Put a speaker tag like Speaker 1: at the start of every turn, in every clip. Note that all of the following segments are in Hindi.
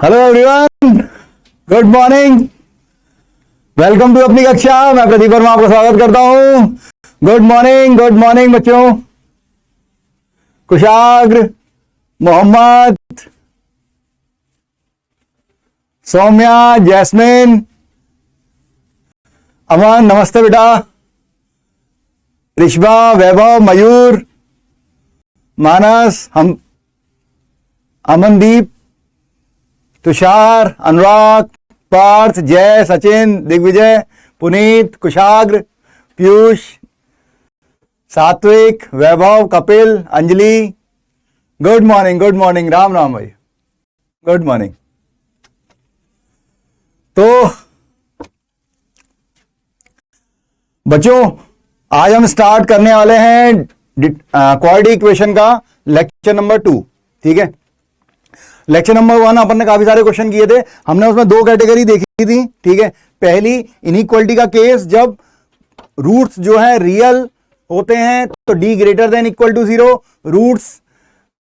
Speaker 1: Hello everyone, good morning, welcome to अपनी कक्षा। मैं प्रदीप वर्मा आपका स्वागत करता हूं। गुड मॉर्निंग बच्चों। कुशाग्र, मोहम्मद, सौम्या, जैस्मिन, अमन, नमस्ते बेटा। ऋषभा, वैभव, मयूर, मानस, हम, अमनदीप, तुषार, अनुराग, पार्थ, जय, सचिन, दिग्विजय, पुनीत, कुशाग्र, पीयूष, सात्विक, वैभव, कपिल, अंजलि। गुड मॉर्निंग, राम राम भाई, गुड मॉर्निंग। तो बच्चों, आज हम स्टार्ट करने वाले हैं क्वाड्रेटिक इक्वेशन का लेक्चर नंबर 2। ठीक है, लेक्चर नंबर 1 अपन ने काफी सारे क्वेश्चन किए थे। हमने उसमें दो कैटेगरी देखी थी। ठीक है, पहली इनइक्वालिटी का केस, जब रूट्स जो है रियल होते हैं तो D greater than equal to 0, roots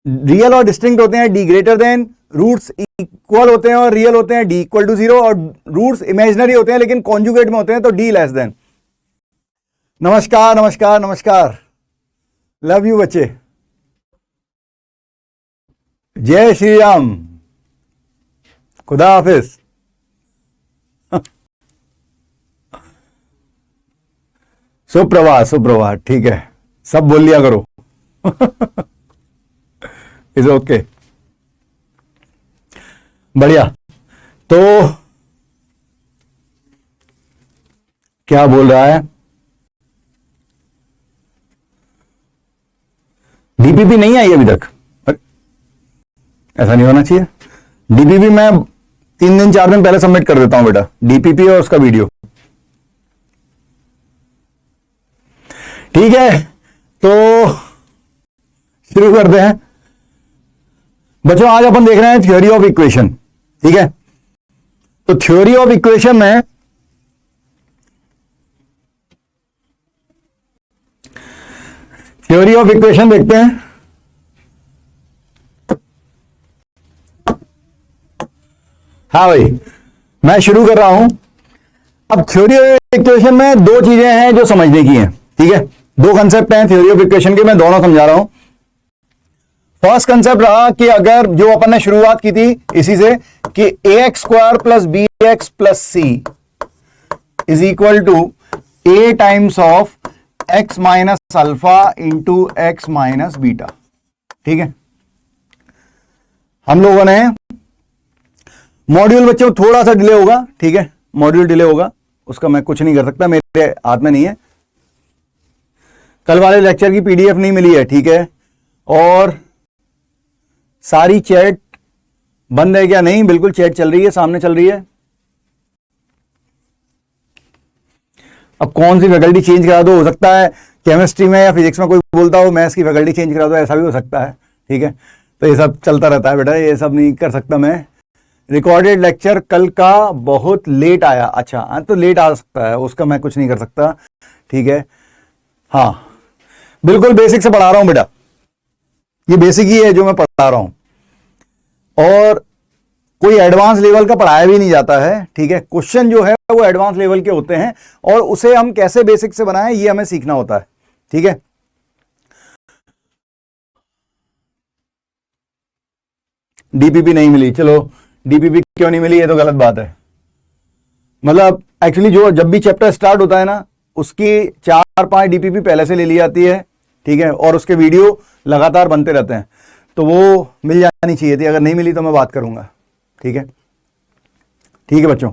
Speaker 1: real और डिस्टिंक्ट होते हैं D greater than, roots equal होते हैं और रियल होते हैं डी इक्वल टू 0, और रूट्स इमेजिनरी होते हैं लेकिन कॉन्जुगेट में होते हैं तो डी लेस देन। नमस्कार, लव यू बच्चे। जय श्री राम, खुदा हाफिज। सुप्रभात। ठीक है, सब बोल लिया करो। इज ओके, बढ़िया। तो क्या बोल रहा है? डीपीपी नहीं आई अभी तक? ऐसा नहीं होना चाहिए। डीपीपी मैं 3 दिन 4 दिन पहले सबमिट कर देता हूं बेटा, डीपीपी और उसका वीडियो। ठीक है, तो शुरू करते हैं बच्चों। आज अपन देख रहे हैं थ्योरी ऑफ इक्वेशन। ठीक है, तो थ्योरी ऑफ इक्वेशन में देखते हैं। हाँ भाई, मैं शुरू कर रहा हूं। अब थ्योरी ऑफ इक्वेशन में दो चीजें हैं जो समझने की हैं। ठीक है, दो कंसेप्ट हैं थ्योरी ऑफ इक्वेशन के, मैं दोनों समझा रहा हूं। फर्स्ट कंसेप्ट रहा कि अगर जो अपन ने शुरुआत की थी इसी से कि ax² plus bx plus c is equal to a times of x minus alpha into x minus beta. ठीक है, हम लोगों ने मॉड्यूल बच्चों थोड़ा सा डिले होगा। ठीक है, मॉड्यूल डिले होगा, उसका मैं कुछ नहीं कर सकता, मेरे हाथ में नहीं है। कल वाले लेक्चर की पीडीएफ नहीं मिली है। ठीक है, और सारी चैट बंद है क्या? नहीं, बिल्कुल चैट चल रही है, सामने चल रही है। अब कौन सी फैकल्टी चेंज करा दो, हो सकता है केमिस्ट्री में या फिजिक्स में कोई बोलता हो मैथ्स की फैकल्टी चेंज करा दो, ऐसा भी हो सकता है। ठीक है, तो ये सब चलता रहता है बेटा, ये सब नहीं कर सकता मैं। रिकॉर्डेड लेक्चर कल का बहुत लेट आया। अच्छा, तो लेट आ सकता है, उसका मैं कुछ नहीं कर सकता। ठीक है, हाँ बिल्कुल बेसिक से पढ़ा रहा हूं बेटा, ये बेसिक ही है जो मैं पढ़ा रहा हूं, और कोई एडवांस लेवल का पढ़ाया भी नहीं जाता है। ठीक है, क्वेश्चन जो है वो एडवांस लेवल के होते हैं और उसे हम कैसे बेसिक से बनाएं ये हमें सीखना होता है। ठीक है, डीपीपी नहीं मिली, चलो डीपीपी क्यों नहीं मिली, ये तो गलत बात है। मतलब एक्चुअली जो जब भी चैप्टर स्टार्ट होता है ना, उसकी 4-5 डीपीपी पहले से ले ली जाती है। ठीक है, और उसके वीडियो लगातार बनते रहते हैं, तो वो मिल जानी चाहिए थी। अगर नहीं मिली तो मैं बात करूंगा। ठीक है बच्चों।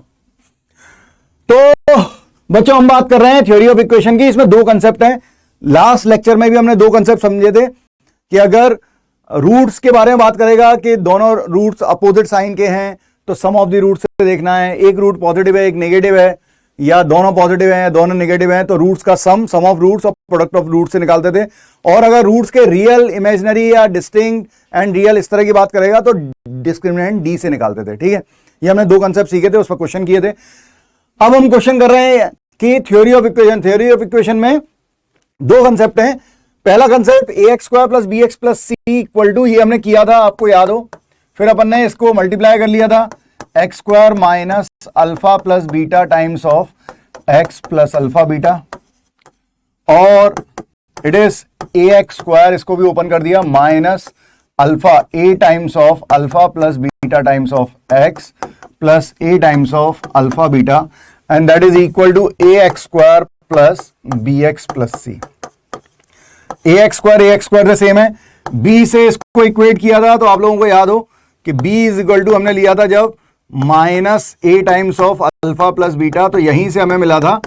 Speaker 1: तो बच्चों हम बात कर रहे हैं थ्योरी ऑफ इक्वेशन की। इसमें दो कंसेप्ट हैं। लास्ट लेक्चर में भी हमने दो कंसेप्ट समझे थे कि अगर रूट्स के बारे में बात करेगा कि दोनों रूट्स अपोजिट साइन के हैं तो सम ऑफ द रूट्स से देखना है। एक रूट पॉजिटिव है, एक नेगेटिव है, या दोनों पॉजिटिव हैं या दोनों नेगेटिव हैं, तो रूट्स का सम ऑफ रूट्स और प्रोडक्ट ऑफ रूट्स से निकालते थे। और अगर रूट्स के रियल, इमेजिनरी या डिस्टिंक्ट एंड रियल इस तरह की बात करेगा तो डिस्क्रिमिनेंट डी से निकालते थे। ठीक है, ये हमने दो कंसेप्ट सीखे थे, उस पर क्वेश्चन किए थे। अब हम क्वेश्चन कर रहे हैं कि थ्योरी ऑफ इक्वेशन में दो कंसेप्ट हैं। पहला कंसेप्ट ax² + bx + c = ये हमने किया था, आपको याद हो। फिर अपन ने इसको मल्टीप्लाई कर लिया था x square minus alpha plus beta times of x plus alpha beta, और it is a x square, इसको भी ओपन कर दिया, minus alpha a times of alpha plus beta times of x plus a times of alpha beta, and that is equal to A x square plus B x plus c. A x square से सेम है, बी से इसको इक्वेट किया था, तो आप लोगों को याद हो कि b इज इक्वल टू हमने लिया था जब minus a times of alpha plus beta, तो यहीं से हमें मिला था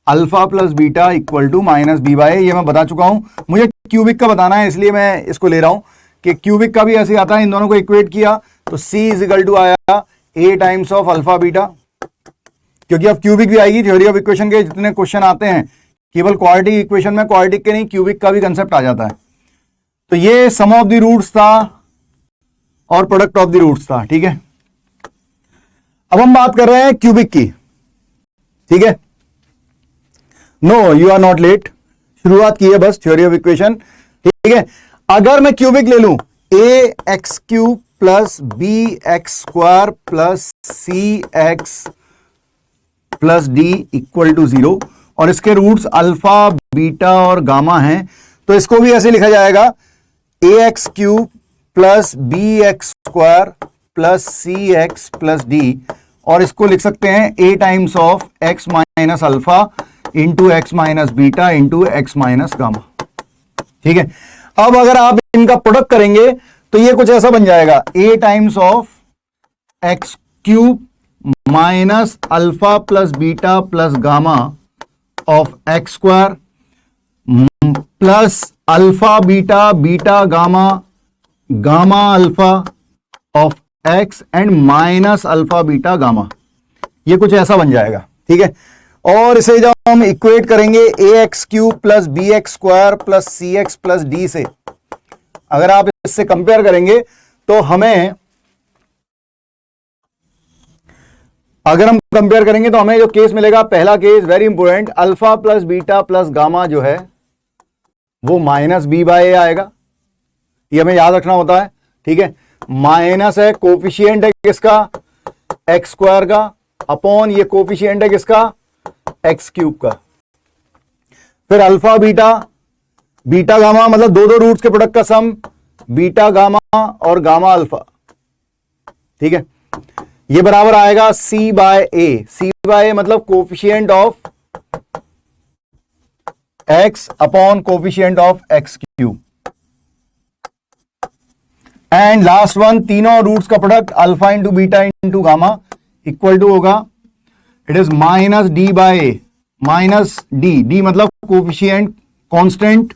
Speaker 1: alpha plus beta equal to minus B by, ये मैं बता चुका हूं। मुझे क्यूबिक का बताना है इसलिए मैं इसको ले रहा हूं कि क्यूबिक का भी ऐसे आता है, इन दोनों को इक्वेट किया तो c इज इक्वल टू आया ए टाइम्स ऑफ अल्फा बीटा, क्योंकि अब क्यूबिक भी आएगी। थ्योरी ऑफ इक्वेशन के जितने क्वेश्चन आते हैं केवल क्वाड्रेटिक इक्वेशन में, क्वाड्रेटिक के नहीं क्यूबिक का भी कंसेप्ट आ जाता है। तो ये सम ऑफ द रूट्स था और प्रोडक्ट ऑफ द रूट्स था, ठीक है। अब हम बात कर रहे हैं क्यूबिक की, ठीक है। No you are not late, शुरुआत की है बस थ्योरी ऑफ इक्वेशन, ठीक है। अगर मैं क्यूबिक ले लूं a x cube plus B x square plus c x plus d equal to 0, और इसके रूट्स अल्फा बीटा और गामा हैं, तो इसको भी ऐसे लिखा जाएगा a x cube plus B x square plus c x plus d, और इसको लिख सकते हैं a times of x minus alpha into x minus beta into x minus gamma, ठीक है। अब अगर आप इनका प्रोडक्ट करेंगे तो ये कुछ ऐसा बन जाएगा, a times of x cube minus alpha plus beta plus gamma of x square plus alpha beta beta gamma gamma alpha of x and minus alpha beta gamma, ये कुछ ऐसा बन जाएगा, ठीक है। और इसे जब हम इक्वेट करेंगे a x cube plus B x square plus c x plus d से, अगर आप इससे कंपेयर करेंगे तो हमें, अगर हम कंपेयर करेंगे तो हमें जो केस मिलेगा, पहला case very important, alpha plus beta plus gamma जो है वो माइनस बी बाय ए आएगा, ये हमें याद रखना होता है, ठीक है। माइनस है, कोफिशिएंट है किसका, एक्स स्क्वायर का, अपॉन ये कोफिशिएंट है किसका, एक्स क्यूब का। फिर अल्फा बीटा बीटा गामा, मतलब दो दो रूट्स के प्रोडक्ट का सम, बीटा गामा और गामा अल्फा, ठीक है। ये बराबर आएगा सी by a, c by a मतलब coefficient of x upon coefficient of x cube, and last one तीनों रूट्स का product alpha into beta into gamma equal to होगा, it is minus d by a, minus d, d मतलब कोफिशिएंट कांस्टेंट,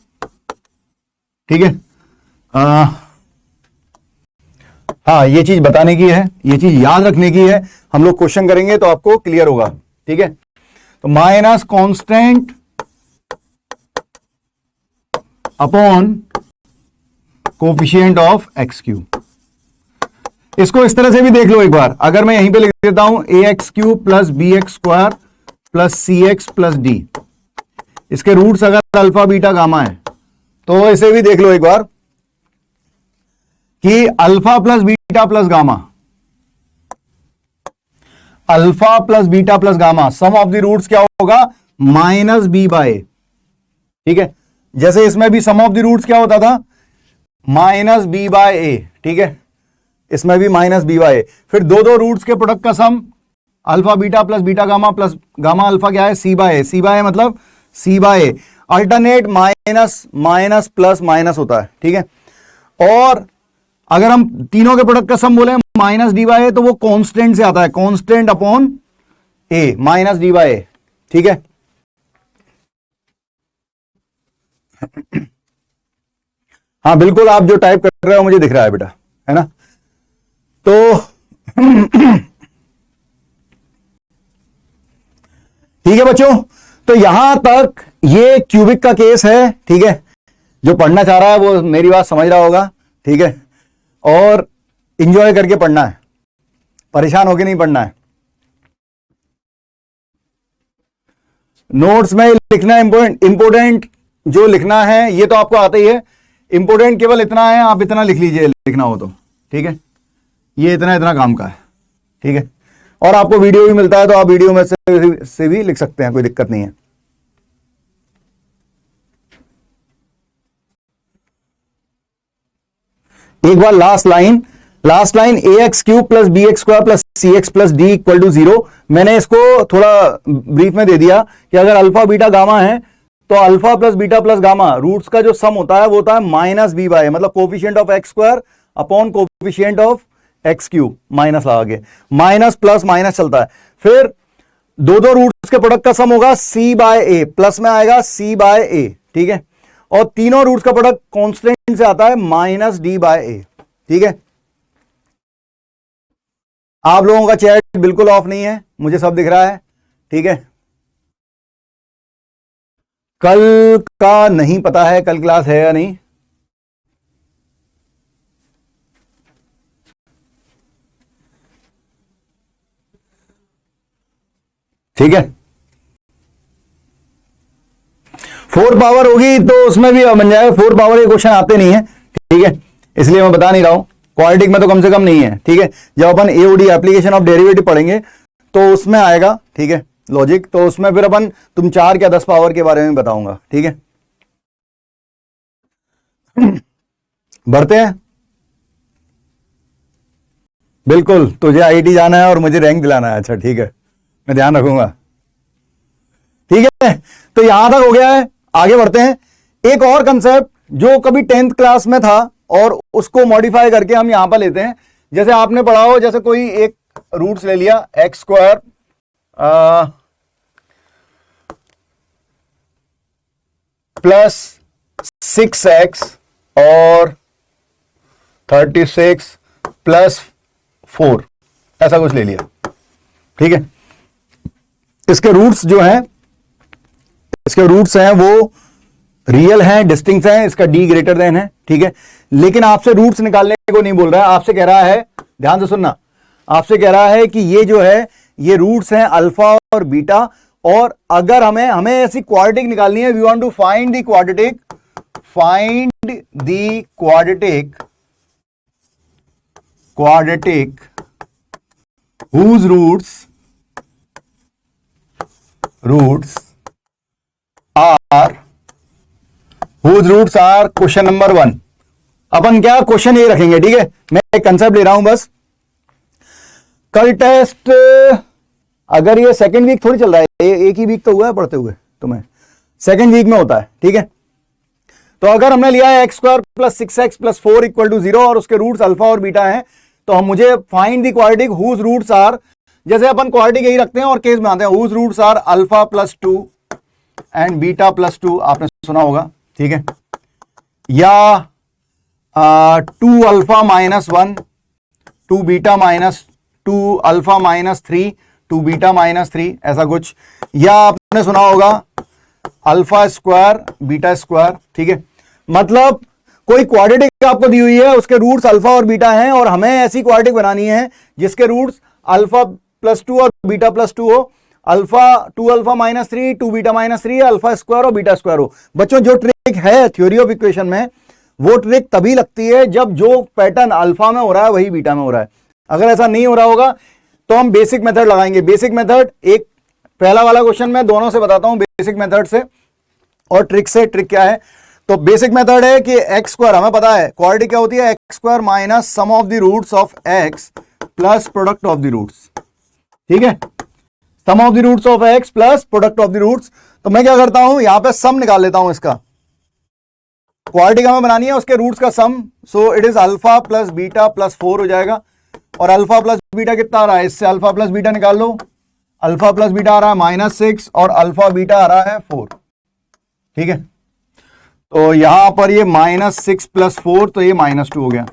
Speaker 1: ठीक है। हाँ ये चीज बताने की है, ये चीज याद रखने की है, हम लोग क्वेश्चन करेंगे तो आपको क्लियर होगा, ठीक है। तो minus constant upon coefficient of x cube. इसको इस तरह से भी देख लो एक बार, अगर मैं यहीं पे लिख देता हूं a x cube plus B x square plus c x plus d, इसके रूट्स अगर अल्फा बीटा गामा है तो इसे भी देख लो एक बार कि alpha plus beta plus gamma, alpha plus beta plus gamma, sum of the roots क्या होगा, माइनस बी बाय, ठीक है। जैसे इसमें भी सम ऑफ द रूट्स क्या होता था, माइनस बी बाय ए, ठीक है, इसमें भी माइनस बी बाय ए। फिर दो दो रूट्स के प्रोडक्ट का sum alpha beta plus gamma alpha क्या है, c by a, c by a मतलब c by a, alternate minus minus plus minus होता है, ठीक है। और अगर हम तीनों के प्रोडक्ट का सम बोले माइनस डी बाय ए तो वो कांस्टेंट से आता है, constant upon A minus d by ए, ठीक है। हाँ बिल्कुल, आप जो टाइप कर रहे हो मुझे दिख रहा है बेटा, है ना। तो ठीक है बच्चों, तो यहां तक ये क्यूबिक का केस है, ठीक है। जो पढ़ना चाह रहा है वो मेरी बात समझ रहा होगा, ठीक है। और इंजॉय करके पढ़ना है, परेशान होके नहीं पढ़ना है। नोट्स में लिखना इंपोर्टेंट जो लिखना है ये तो आपको आता ही है, इंपोर्टेंट केवल इतना है, आप इतना लिख लीजिए लिखना हो तो, ठीक है। ये इतना इतना काम का है, ठीक है। और आपको वीडियो भी मिलता है, तो आप वीडियो में से भी लिख सकते हैं, कोई दिक्कत नहीं है। एक बार last line a x cube plus B x square plus c x plus d equal to 0। मैंने इसको थोड़ा ब्रीफ में दे दिया कि अगर अल्फा बीटा गामा है तो alpha plus beta plus gamma roots का जो सम होता है वो होता है माइनस बी बाय, मतलब coefficient of x square upon coefficient of x cube, minus लगा के, माइनस प्लस माइनस चलता है। फिर दो रूट्स के प्रोडक्ट का सम होगा सी बाय ए, प्लस में आएगा सी बाय ए, ठीक है। और तीनों रूट्स का प्रोडक्ट कांस्टेंट से आता है माइनस डी बाय ए, ठीक है। आप लोगों का चैट बिल्कुल ऑफ नहीं है, मुझे सब दिख रहा है, ठीक है। कल का नहीं पता है, कल क्लास है या नहीं? ठीक है, 4 पावर होगी तो उसमें भी बन जाएगा। 4 पावर के क्वेश्चन आते नहीं है, ठीक है, इसलिए मैं बता नहीं रहा हूं। क्वाड्रेटिक में तो कम से कम नहीं है, ठीक है। जब अपन एओडी एप्लीकेशन ऑफ डेरिवेटिव पढ़ेंगे तो उसमें आएगा, ठीक है, लॉजिक, तो उसमें फिर अपन तुम 4 या 10 पावर के बारे में बताऊंगा, ठीक है। बढ़ते हैं, बिल्कुल तुझे आईटी जाना है और मुझे रैंक दिलाना है, अच्छा ठीक है, मैं ध्यान रखूंगा, ठीक है। तो यहां तक हो गया है, आगे बढ़ते हैं। एक और कंसेप्ट जो कभी 10th क्लास में था और उसको मॉडिफाई करके हम यहां पर लेते हैं। जैसे आपने पढ़ा हो, जैसे कोई एक रूट्स ले लिया एक्स स्क्वायर प्लस 6x और 36 प्लस 4, ऐसा कुछ ले लिया, ठीक है। इसके रूट्स जो हैं, इसके रूट्स हैं वो रियल हैं, डिस्टिंक्ट हैं, इसका डी ग्रेटर देन है, ठीक है। लेकिन आपसे रूट्स निकालने को नहीं बोल रहा है, आपसे कह रहा है, ध्यान से सुनना, आपसे कह रहा है कि ये जो है ये रूट्स हैं अल्फा और बीटा, और अगर हमें ऐसी क्वाड्रेटिक निकालनी है, we want to find the quadratic whose roots are question number 1। अपन क्या क्वेश्चन ये रखेंगे, ठीक है। मैं एक कंसेप्ट ले रहा हूं बस। कल टेस्ट, अगर ये सेकंड वीक थोड़ी चल रहा है, एक ही वीक तो हुआ है पढ़ते हुए तुम्हें, सेकंड वीक में होता है, ठीक है। तो अगर हमने लिया है x square plus 6x plus 4 equal to 0 और उसके रूट्स अल्फा और बीटा हैं, तो हम मुझे find the quadratic whose roots are, जैसे अपन क्वाड्रेटिक यही रखते हैं और केस बनाते हैं, whose roots are alpha plus 2 and beta plus 2, आपने सुना होगा, ठीक है। या 2 alpha minus 1, 2 beta minus 2 alpha minus 3, 2 beta minus 3, ऐसा कुछ। या आपने सुना होगा अल्फा स्क्वायर बीटा स्क्वायर, ठीक है। मतलब कोई क्वाड्रेटिक आपको दी हुई है, उसके रूट्स अल्फा और बीटा हैं, और हमें ऐसी क्वाड्रेटिक बनानी है जिसके रूट्स अल्फा प्लस 2 और बीटा प्लस 2 हो, alpha 2 alpha minus 3, 2 beta minus 3, alpha square और बीटा स्क्वायर हो। बच्चों जो ट्रिक है थ्योरी ऑफ इक्वेशन में, वो ट्रिक तभी लगती है जब जो पैटर्न अल्फा में हो रहा है वही बीटा में हो रहा है। अगर ऐसा नहीं हो रहा होगा तो हम बेसिक मेथड लगाएंगे। बेसिक मेथड, एक पहला वाला क्वेश्चन मैं दोनों से बताता हूं, बेसिक मेथड से और ट्रिक से। ट्रिक क्या है? तो बेसिक मेथड है कि एक्स स्क्वायर, हमें पता है क्वाड्रेटिक क्या होती है, x square minus sum of the roots of x plus product of the roots, ठीक है। Sum of the roots of x plus product of the roots. तो मैं क्या करता हूं, यहां पे सम निकाल लेता हूं इसका। क्वाड्रेटिक हमें बनानी है, उसके रूट्स का sum, so it is alpha plus beta plus 4 हो जाएगा। और अल्फा प्लस बीटा कितना आ रहा है, इससे अल्फा प्लस बीटा निकाल लो। अल्फा प्लस बीटा आ रहा है -6 और अल्फा बीटा आ रहा है 4, ठीक है। तो यहां पर ये -6 प्लस 4, तो ये -2 हो गया।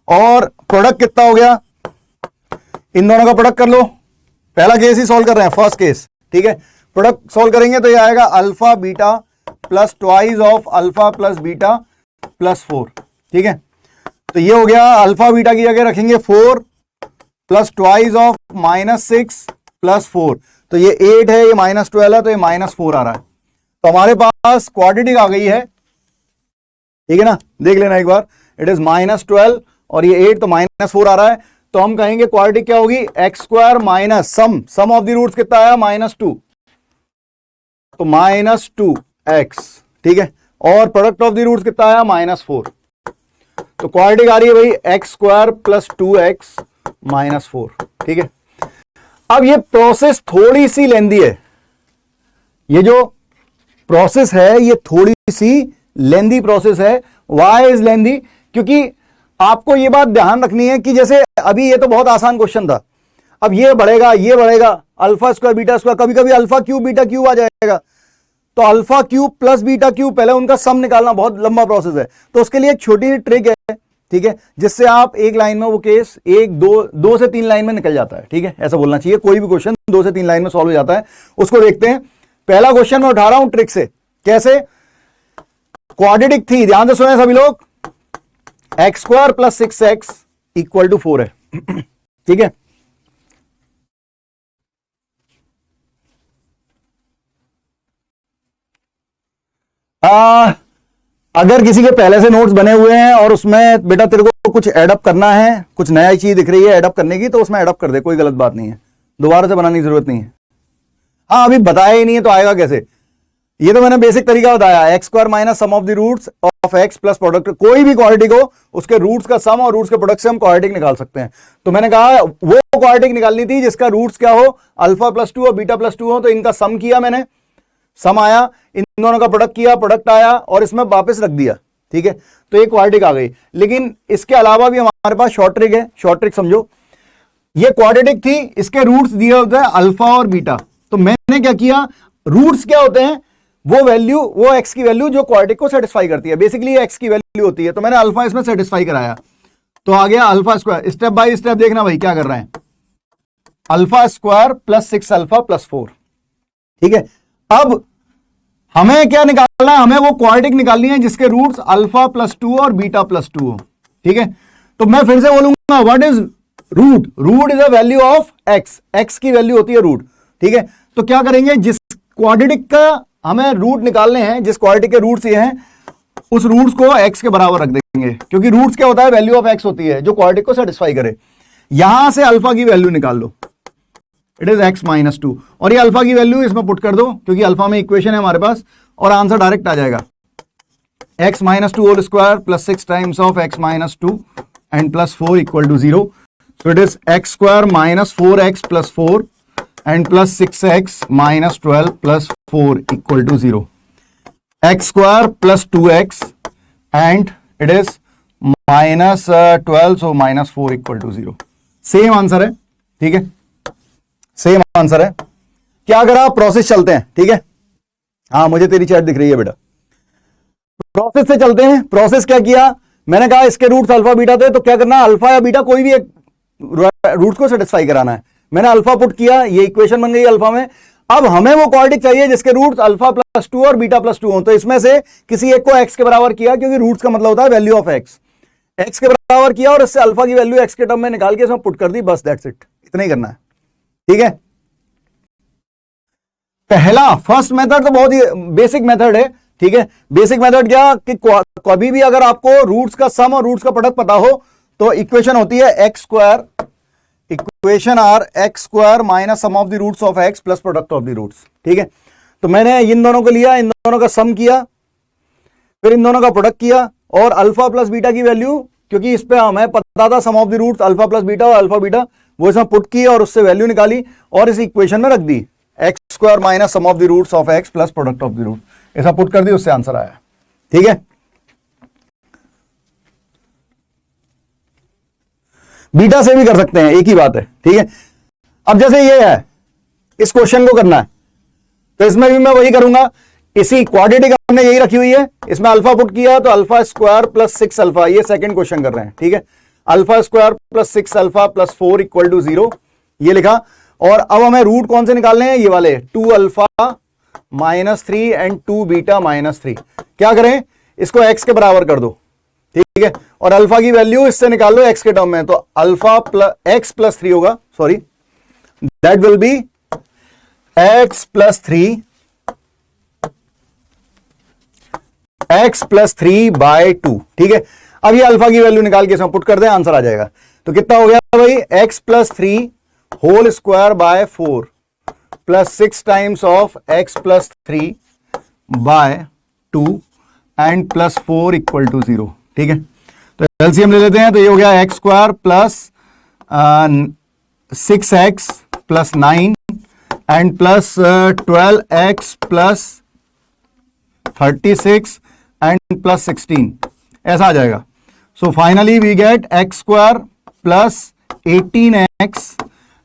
Speaker 1: और प्रोडक्ट कितना हो गया, इन दोनों का प्रोडक्ट कर लो। पहला केस ही सॉल्व कर रहे हैं, फर्स्ट केस, ठीक है। प्रोडक्ट सॉल्व करेंगे तो ये आएगा alpha beta plus twice of alpha plus beta plus 4, ठीक है। तो ये हो गया, अल्फा बीटा की जगह रखेंगे 4 प्लस ट्वाइस ऑफ -6 प्लस 4, तो ये 8 है, ये -12 है, तो ये -4 आ रहा है। तो हमारे पास क्वाड्रेटिक आ गई है, ठीक है ना। देख लेना एक बार, इट इज -12 और ये 8, तो -4 आ रहा है। तो हम कहेंगे क्वाड्रेटिक क्या होगी, x square minus sum of the roots कितना आया, -2, तो -2x, ठीक है, और प्रोडक्ट ऑफ द रूट्स कितना आया, -4, तो क्वाड्रेटिक आ रही है भाई एक्स स्क्वायर प्लस 2x -4, ठीक है। अब ये प्रोसेस थोड़ी सी लेंदी है, ये जो प्रोसेस है ये थोड़ी सी लेंदी प्रोसेस है। वाई इज लेंदी, क्योंकि आपको ये बात ध्यान रखनी है कि जैसे अभी ये तो बहुत आसान क्वेश्चन था, अब ये बढ़ेगा, अल्फा स्क्वायर बीटा स्क्वायर, कभी कभी अल्फा क्यूब बीटा क्यूब आ जाएगा, तो alpha cube plus beta cube, पहले उनका सम निकालना बहुत लंबा प्रोसेस है। तो उसके लिए एक छोटी सी ट्रिक है, ठीक है, जिससे आप एक लाइन में वो केस दो से तीन लाइन में निकल जाता है, ठीक है, ऐसा बोलना चाहिए। कोई भी क्वेश्चन 2 से 3 लाइन में सॉल्व हो जाता है, उसको देखते हैं। पहला क्वेश्चन मैं उठा रहा हूं ट्रिक से, कैसे, क्वाड्रेटिक थी, ध्यान से सुने सभी लोग, x square plus 6x equal to 4 है, ठीक है। अगर किसी के पहले से नोट्स बने हुए हैं और उसमें बेटा तेरे को कुछ एडअप करना है, कुछ नया चीज दिख रही है एडअप करने की, तो उसमें एडअप कर दे, कोई गलत बात नहीं है, दोबारा से बनाने की जरूरत नहीं है। हाँ, अभी बताया ही नहीं है तो आएगा कैसे, ये तो मैंने बेसिक तरीका बताया, x square minus sum of the roots of x plus product, कोई भी क्वाड्रेटिक हो उसके रूट्स का सम और रूट्स के प्रोडक्ट से हम क्वाड्रेटिक निकाल सकते हैं। तो मैंने कहा वो क्वाड्रेटिक निकालनी थी जिसका रूट्स क्या हो, अल्फा प्लस 2 और बीटा प्लस 2 हो, तो इनका सम किया मैंने, सम आया, इन दोनों का प्रोडक्ट किया, प्रोडक्ट आया और इसमें वापस रख दिया, ठीक है, तो ये क्वाड्रेटिक आ गई। लेकिन इसके अलावा भी हमारे पास शॉर्ट ट्रिक है, शॉर्ट ट्रिक समझो, ये क्वाड्रेटिक थी, इसके रूट्स दिए होते हैं अल्फा और बीटा, तो मैंने क्या किया, रूट्स क्या होते हैं, वो वैल्यू, वो एक्स की वैल्यू जो क्वाड्रेटिक को सेटिस्फाई करती है, बेसिकली एक्स की वैल्यू होती है, तो मैंने अल्फा इसमें सेटिस्फाई कराया, तो आ गया alpha square. Step by step देखना भाई क्या कर रहे हैं, alpha square plus 6 alpha plus 4, ठीक है। अब हमें क्या निकालना है, हमें वो क्वाड्रेटिक निकालनी है जिसके रूट्स अल्फा प्लस 2 और बीटा प्लस 2 हो, ठीक है। तो मैं फिर से बोलूंगा, what is root, root is a value of x, x की वैल्यू होती है रूट, ठीक है। तो क्या करेंगे, जिस क्वाड्रेटिक का हमें रूट निकालने हैं, जिस क्वाड्रेटिक के रूट्स ये हैं, उस रूट्स को एक्स के बराबर रख देंगे, क्योंकि रूट्स क्या होता है, वैल्यू ऑफ एक्स होती है जो क्वाड्रेटिक को सेटिस्फाई करे। यहां से अल्फा की वैल्यू निकाल लो, इट इज x -2, और ये अल्फा की वैल्यू इसमें पुट कर दो, क्योंकि अल्फा में इक्वेशन है हमारे पास, और आंसर डायरेक्ट आ जाएगा, x -2 whole square plus 6 times of x -2 and plus 4 equal to 0, so it is x square minus 4x plus 4 and plus 6x minus 12 plus 4 equal to 0, x square plus 2x and it is minus 12, so minus 4 equal to 0। Same answer है, ठीक है, सेम आंसर है। क्या अगर आप प्रोसेस चलते हैं, ठीक है, हाँ मुझे तेरी चैट दिख रही है बेटा, प्रोसेस से चलते हैं। प्रोसेस क्या किया, मैंने कहा इसके रूट्स अल्फा बीटा थे, तो क्या करना है, अल्फा या बीटा कोई भी एक रूट्स को सेटिस्फाई कराना है। मैंने अल्फा पुट किया, ये इक्वेशन बन गई अल्फा में। अब हमें वो क्वाड्रेटिक चाहिए जिसके रूट्स अल्फा प्लस 2 और बीटा प्लस 2 हो, तो इसमें से किसी एक को एक्स के बराबर किया, क्योंकि रूट्स का मतलब होता है वैल्यू ऑफ एक्स, एक्स के बराबर किया और इससे अल्फा की वैल्यू एक्स के टर्म में निकाल के इसमें पुट कर दी, बस दैट्स इट, इतना ही करना है, ठीक है। पहला फर्स्ट मेथड तो बहुत ही बेसिक मेथड है, ठीक है। बेसिक मेथड क्या कि कभी भी अगर आपको रूट्स का सम और रूट्स का प्रोडक्ट पता हो तो इक्वेशन होती है x square, equation are x square minus sum of the roots of x plus product of the roots, ठीक है। तो मैंने इन दोनों को लिया, इन दोनों का सम किया, फिर इन दोनों का प्रोडक्ट किया, और अल्फा प्लस बीटा की वैल्यू, क्योंकि इस पे हमें पता था sum of the roots alpha plus beta और अल्फा बीटा, वो इसमें पुट की और उससे वैल्यू निकाली और इस इक्वेशन में रख दी, x square minus sum of the roots of x plus product of the root, ऐसा पुट कर दी, उससे आंसर आया, ठीक है। बीटा से भी कर सकते हैं, एक ही बात है, ठीक है। अब जैसे ये है, इस क्वेश्चन को करना है, तो इसमें भी मैं वही करूंगा, इसी क्वाड्रेटिक हमने यही रखी हुई है, इसमें अल्फा पुट किया तो अल्फा स्क्वायर प्लस 6 अल्फा, ये सेकंड क्वेश्चन कर रहे हैं, ठीक है। Alpha square plus 6 alpha plus 4 equal to 0, ये लिखा। और अब हमें रूट कौन से निकालने हैं, ये वाले 2 अल्फा -3 एंड 2 बीटा -3। क्या करें, इसको x के बराबर कर दो, ठीक है, और अल्फा की वैल्यू इससे निकाल लो x के टर्म में, तो अल्फा प्लस x प्लस 3 होगा, sorry that will be x plus 3, x plus 3 by 2, ठीक है। अब ये अल्फा की वैल्यू निकाल के इसमें पुट कर दें, आंसर आ जाएगा। तो कितना हो गया भाई, x plus 3 whole square by 4 plus 6 times of x plus 3 by 2 and plus 4 equal to 0। ठीक है, तो एलसीएम ले लेते हैं। तो ये हो गया x square plus 6x plus 9 and plus 12x plus 36 and plus 16, ऐसा आ जाएगा। So finally we get x square plus 18x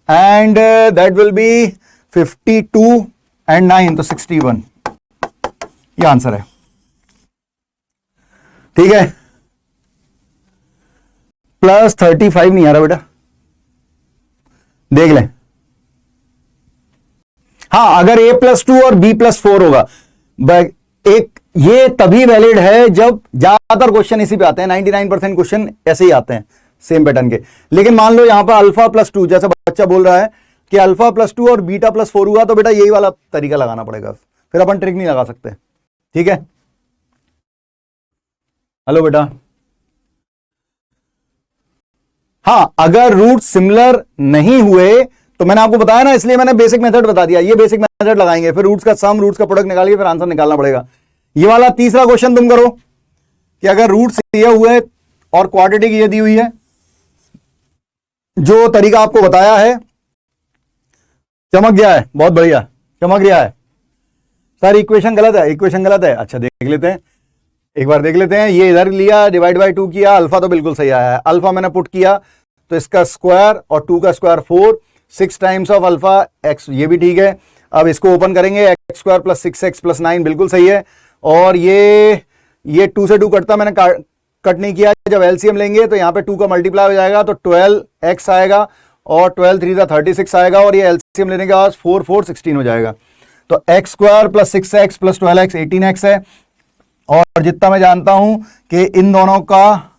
Speaker 1: and that will be 52 and 9 तो 61, ये आंसर है। ठीक है, प्लस 35 नहीं आ रहा बेटा, देख लें। हाँ, अगर a प्लस 2 और b प्लस 4 होगा, एक ये तभी वैलिड है जब ज्यादातर क्वेश्चन इसी पे आते हैं, 99% क्वेश्चन ऐसे ही आते हैं सेम पैटर्न के। लेकिन मान लो यहां पर अल्फा प्लस 2, जैसे बच्चा बोल रहा है कि अल्फा प्लस 2 और बीटा प्लस 4 हुआ, तो बेटा यही वाला तरीका लगाना पड़ेगा, फिर अपन ट्रिक नहीं लगा सकते। ठीक है, हेलो बेटा। हाँ, अगर रूट सिमिलर नहीं हुए तो मैंने आपको बताया ना, इसलिए मैंने बेसिक मेथड बता दिया। ये बेसिक मेथड लगाएंगे, फिर रूट्स का सम, रूट्स का प्रोडक्ट निकालिए, फिर आंसर निकालना पड़ेगा। ये वाला तीसरा क्वेश्चन तुम करो कि अगर रूट्स दिए हुए और क्वाड्रेटिक ये दी हुई है, जो तरीका आपको बताया है, चमक गया है, बहुत बढ़िया चमक गया है। सर इक्वेशन गलत है, इक्वेशन गलत है। अच्छा देख लेते हैं, एक बार देख लेते हैं। ये इधर लिया, डिवाइड बाय 2 किया, अल्फा तो बिल्कुल सही आया है। अल्फा मैंने पुट किया तो इसका स्क्वायर और 2 का square 4, 6 times of alpha x, ये भी ठीक है। अब इसको ओपन करेंगे, x square plus 6x plus 9 बिल्कुल सही है। और ये 2 से 2 कटता, मैंने कट नहीं किया। जब एलसीएम लेंगे तो यहाँ पे 2 का मल्टीप्लाई हो जाएगा तो 12x आएगा और 12 3 36 आएगा, और ये एलसीएम लेने के बाद 4 4 16 हो जाएगा। तो x square plus 6x plus 12x 18x है। और जितना मैं जानता हूं कि इन दोनों का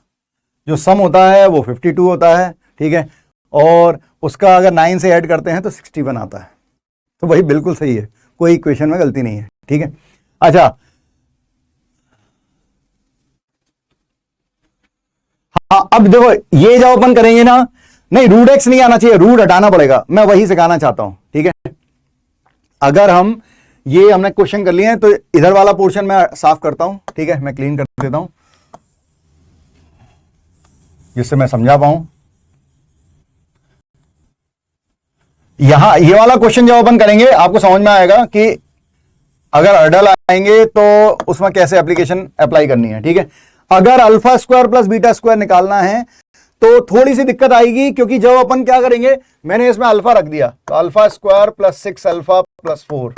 Speaker 1: जो सम होता है वो 52 होता है। ठीक है, और उसका अगर 9 से ऐड करते हैं तो 61 आता है। तो वही बिल्कुल सही है, कोई इक्वेशन में गलती नहीं है। ठीक है, अच्छा हाँ, अब देखो ये जब ओपन करेंगे ना, नहीं रूट एक्स नहीं आना चाहिए, रूट हटाना पड़ेगा, मैं वही सिखाना चाहता हूं। ठीक है, अगर हमने क्वेश्चन कर लिए हैं तो इधर वाला पोर्शन मैं साफ करता हूं। ठीक है, मैं क्लीन कर देता हूं जिससे मैं समझा पाऊं। यहां ये वाला क्वेश्चन जब ओपन करेंगे आपको समझ में आएगा कि अगर अडल आएंगे तो उसमें कैसे एप्लीकेशन अप्लाई करनी है। ठीक है, अगर alpha square plus beta square निकालना है तो थोड़ी सी दिक्कत आएगी, क्योंकि जब अपन क्या करेंगे, मैंने इसमें अल्फा रख दिया तो alpha square plus 6 alpha plus 4।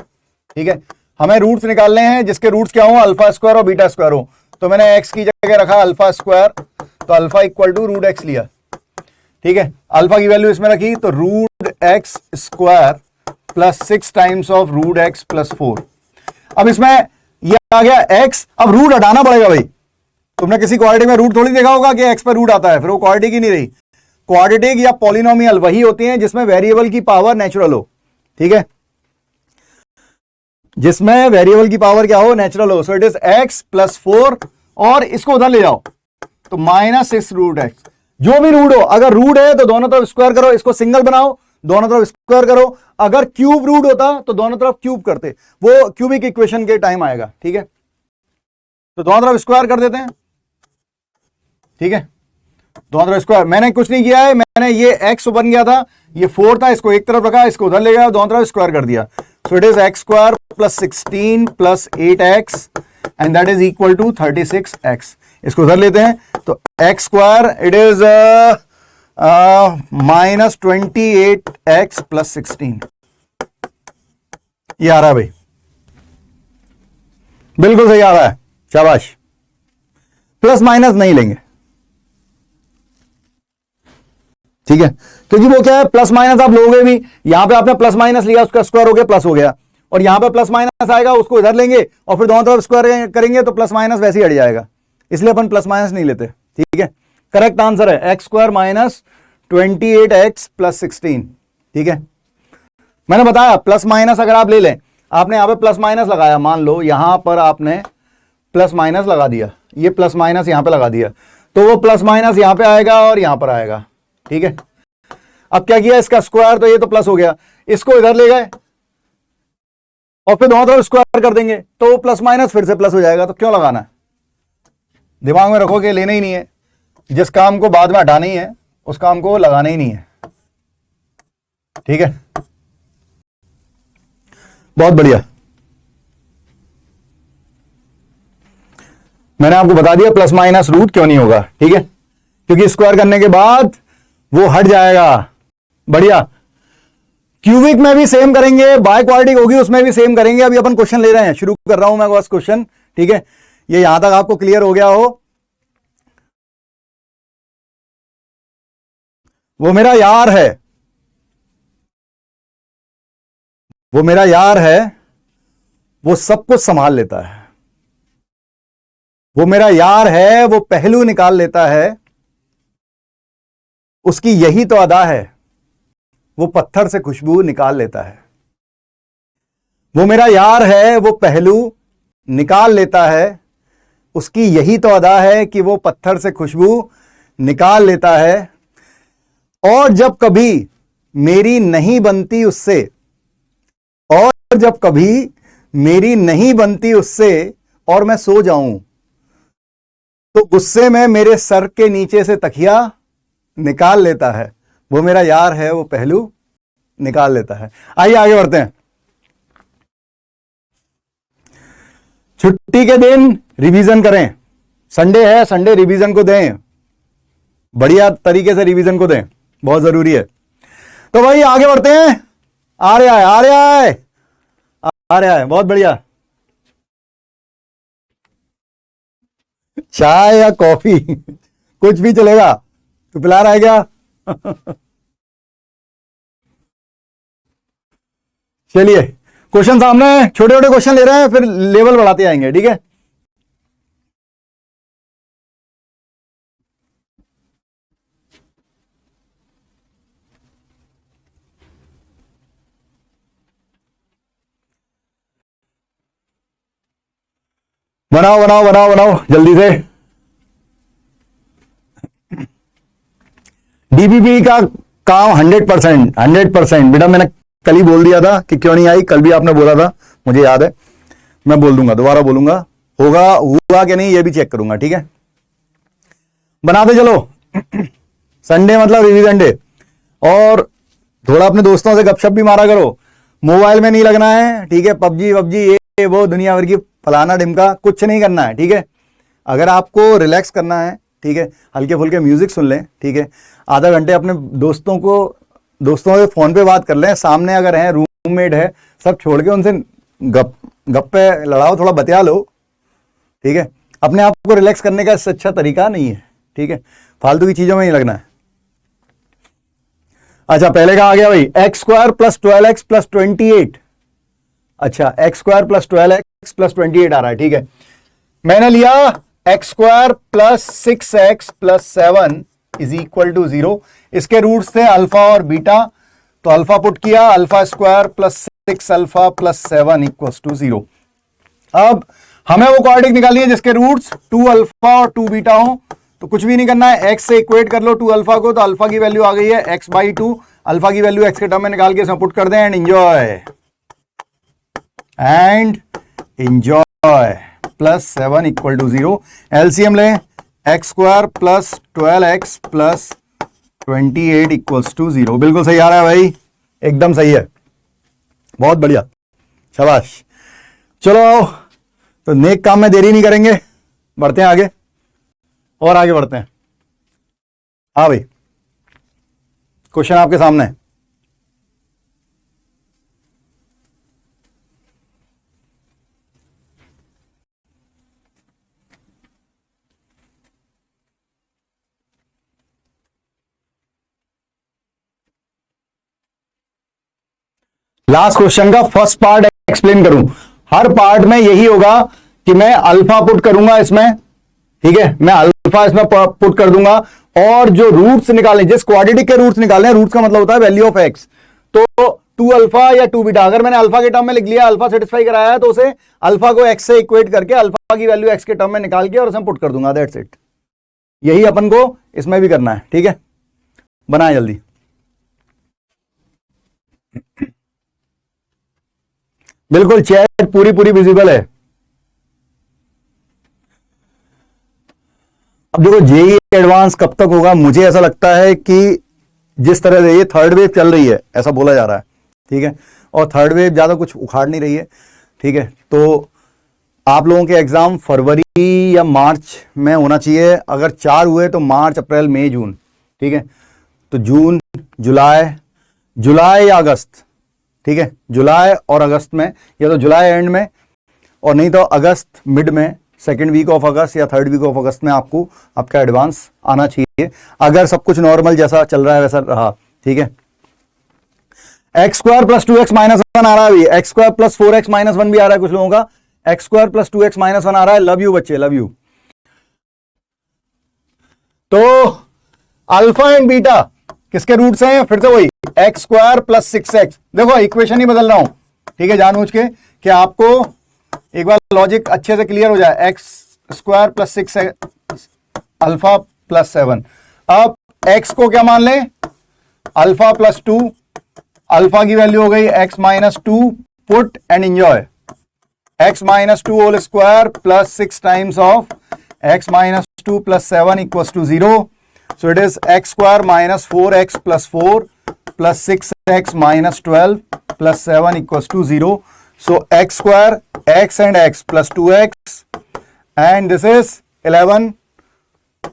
Speaker 1: ठीक है, हमें रूट्स निकालने हैं जिसके रूट्स क्या हो, अल्फा स्क्वायर और बीटा स्क्वायर हो। तो मैंने एक्स की जगह रखा अल्फा स्क्वायर, तो alpha equal to root x लिया। ठीक है, अल्फा की वैल्यू इसमें रखी तो root x square plus 6 times of root x plus 4। अब इसमें ये आ गया एक्स, अब रूट हटाना पड़ेगा भाई। तुमने किसी क्वाड्रेटिक में रूट थोड़ी देखा होगा कि एक्स पर रूट आता है, फिर वो क्वाड्रेटिक ही नहीं रही। क्वाड्रेटिक या पॉलिनोमियल वही होती हैं जिसमें वेरिएबल की पावर नेचुरल हो। ठीक है, जिसमें वेरिएबल की पावर क्या हो, नेचुरल हो। सो इट इज एक्स प्लस 4, और इसको उधर ले जाओ तो -6 रूट एक्स। जो भी रूट हो, अगर रूट है तो दोनों तरफ स्क्वायर करो, इसको सिंगल बनाओ, दोनों तरफ स्क्वायर करो। अगर क्यूब रूट होता तो दोनों तरफ क्यूब करते, वो क्यूबिक इक्वेशन के टाइम आएगा। ठीक है, तो दोनों तरफ स्क्वायर कर देते हैं। ठीक है, दोनों तरफ स्क्वायर, मैंने कुछ नहीं किया है, मैंने ये x बन गया था, ये 4 था, इसको एक तरफ रखा, इसको उधर ले गया, दोनों तरफ स्क्वायर कर दिया। So it is x square plus 16 plus 8x and that is equal to 36x। इसको उधर लेते हैं तो x square it is -28x plus 16, ये आ रहा है भाई, बिल्कुल सही आ रहा है, शाबाश। प्लस माइनस नहीं लेंगे, ठीक है, क्योंकि वो क्या है, प्लस माइनस आप लोगे भी, यहां पे आपने प्लस माइनस लिया, उसका स्क्वायर हो गया, प्लस हो गया, और यहां पे प्लस माइनस आएगा, उसको इधर लेंगे और फिर दोनों तरफ स्क्वायर करेंगे तो प्लस माइनस वैसे ही हट जाएगा, इसलिए अपन प्लस माइनस नहीं लेते। ठीक है, करेक्ट आंसर है x square minus 28x plus 16। ठीक है, मैंने बताया प्लस माइनस अगर आप ले लें, आपने यहां पे प्लस माइनस लगाया, मान लो यहां पर आपने प्लस माइनस लगा दिया, ये प्लस माइनस यहां पे लगा दिया, तो वो प्लस माइनस यहां पे आएगा और यहां पर आएगा, ठीक है। अब क्या किया, इसका स्क्वायर, तो ये तो प्लस हो गया, इसको इधर ले गए और फिर दोनों तरफ स्क्वायर कर देंगे, तो वो प्लस माइनस फिर से प्लस हो जाएगा। तो क्यों लगाना है, दिमाग में रखो कि लेना ही नहीं है, जिस काम को बाद में हटाना ही है उस काम को लगाना ही नहीं है, ठीक है। बहुत बढ़िया, मैंने आपको बता दिया प्लस माइनस रूट क्यों नहीं होगा, ठीक है, क्योंकि स्क्वायर करने के बाद वो हट जाएगा। बढ़िया, क्यूबिक में भी सेम करेंगे, बाय क्वाड्रेटिक होगी उसमें भी सेम करेंगे। अभी अपन क्वेश्चन ले रहे हैं, शुरू कर रहा हूं मैं बस क्वेश्चन, ठीक है। ये यहां तक आपको क्लियर हो गया हो। वो मेरा यार है, वो मेरा यार है, वो सब कुछ संभाल लेता है। वो मेरा यार है, वो पहलू निकाल लेता है, उसकी यही तो अदा है, वो पत्थर से खुशबू निकाल लेता है। वो मेरा यार है, वो पहलू निकाल लेता है, उसकी यही तो अदा है कि वो पत्थर से खुशबू निकाल लेता है। और जब कभी मेरी नहीं बनती उससे, और जब कभी मेरी नहीं बनती उससे और मैं सो जाऊं, तो गुस्से में मेरे सर के नीचे से तकिया निकाल लेता है। वो मेरा यार है, वो पहलू निकाल लेता है। आइए आगे बढ़ते हैं। छुट्टी के दिन रिवीजन करें, संडे है, संडे रिवीजन को दें, बढ़िया तरीके से रिवीजन को दें, बहुत जरूरी है। तो भाई आगे बढ़ते हैं, आ रहा है, आ रहा है, आ रहा है, बहुत बढ़िया। चाय या कॉफी कुछ भी चलेगा, तो पिला रहा है क्या? चलिए क्वेश्चन सामने, छोटे छोटे क्वेश्चन ले रहे हैं, फिर लेवल बढ़ाते आएंगे, ठीक है। बनाओ बनाओ बनाओ बनाओ जल्दी से। डीपीपी का काम 100%, 100%। बेटा मैंने कल ही बोल दिया था कि क्यों नहीं आई, कल भी आपने बोला था, मुझे याद है, मैं बोल दूंगा, दोबारा बोलूंगा, होगा हुआ कि नहीं ये भी चेक करूंगा, ठीक है। बनाते चलो। संडे मतलब रिवीजन डे, और थोड़ा अपने दोस्तों से गपशप भी मारा करो, मोबाइल में नहीं लगना है, ठीक है। पबजी वबजी ये वो दुनिया भर की फलाना ढिमका कुछ नहीं करना है, ठीक है। अगर आपको रिलैक्स करना है, ठीक है, हल्के फुल्के म्यूजिक सुन लें, ठीक है। आधा घंटे अपने दोस्तों से फोन पे बात कर लें, सामने अगर हैं, रूममेट है, सब छोड़ के उनसे गप्पे लड़ाओ, थोड़ा बतिया लो, ठीक है। अपने आप को रिलैक्स करने का इससे अच्छा तरीका नहीं है, ठीक है। फालतू की चीजों में नहीं लगना है। अच्छा पहले का आ गया भाई, x square plus 12x plus 28। अच्छा x square plus 12x plus 28 आ रहा है, ठीक है। मैंने लिया x square plus 6x plus 7 is equal to 0। इसके रूट्स थे अल्फा और बीटा, तो अल्फा पुट किया, alpha square plus 6 alpha plus 7 equal to 0। अब हमें वो क्वाड्रेटिक निकालनी है जिसके रूट्स 2 अल्फा और 2 बीटा हो। तो कुछ भी नहीं करना है, x से इक्वेट कर लो 2 अल्फा को, तो अल्फा की वैल्यू आ गई है x/2। अल्फा की वैल्यू x के टर्म में निकाल के इसमें पुट कर दें, and enjoy plus 7 equal to 0। LCM लें, x square plus 12x plus 28 equals to 0। बिल्कुल सही आ रहा है भाई, एकदम सही है, बहुत बढ़िया, शाबाश। चलो आओ, तो नेक काम में देरी नहीं करेंगे, बढ़ते हैं आगे, और आगे बढ़ते हैं। हाँ भाई क्वेश्चन आपके सामने है। लास्ट क्वेश्चन का फर्स्ट पार्ट एक्सप्लेन करूं। हर पार्ट में यही होगा कि मैं अल्फा पुट करूंगा इसमें, ठीक है, मैं अल्फा इसमें पुट कर दूंगा, और जो रूट्स निकालें, जिस क्वाड्रेटिक के रूट्स निकालें, रूट्स का मतलब होता है वैल्यू ऑफ एक्स, तो 2 अल्फा या 2 बीटा, अगर मैंने अल्फा के टर्म में लिख लिया, अल्फा सेटिस्फाई कराया है, तो उसे अल्फा को एक्स से इक्वेट करके अल्फा की वैल्यू एक्स के टर्म में निकाल के और उसमें पुट कर दूंगा, दैट्स इट। यही अपन को इसमें भी करना है, ठीक है। बनाए जल्दी। बिल्कुल चैट पूरी पूरी विजिबल है। अब देखो जेई एडवांस कब तक होगा, मुझे ऐसा लगता है कि जिस तरह से ये थर्ड वेव चल रही है ऐसा बोला जा रहा है, ठीक है, और थर्ड वेव ज्यादा कुछ उखाड़ नहीं रही है, ठीक है, तो आप लोगों के एग्जाम फरवरी या मार्च में होना चाहिए। अगर 4 हुए तो मार्च अप्रैल मई जून, ठीक है, तो जून जुलाई या अगस्त, ठीक है, जुलाई और अगस्त में, या तो जुलाई एंड में और नहीं तो अगस्त मिड में, सेकेंड वीक ऑफ अगस्त या थर्ड वीक ऑफ अगस्त में आपको आपका एडवांस आना चाहिए, अगर सब कुछ नॉर्मल जैसा चल रहा है वैसा रहा, ठीक है। X square plus 2x minus 1 आ रहा है, x square plus 4x minus 1 भी आ रहा है कुछ लोगों का, x square plus 2x minus 1 आ रहा है। लव यू बच्चे, लव यू। तो अल्फा एंड बीटा किसके रूट्स हैं, फिर से वही एक्स स्क्वायर प्लस 6x। देखो इक्वेशन ही बदल रहा हूं, ठीक है, जानबूझ के कि आपको एक बार लॉजिक अच्छे से क्लियर हो जाए। X square plus 6 alpha plus 7। अब एक्स को क्या मान लें, अल्फा प्लस 2, अल्फा की वैल्यू हो गई x minus 2, put and enjoy. X minus 2 whole square plus 6 times of x minus 2 plus 7 equals to 0। So it is x square minus 4x plus 4 plus 6x minus 12 plus 7 equals to 0. So x square, x and x plus 2x, and this is 11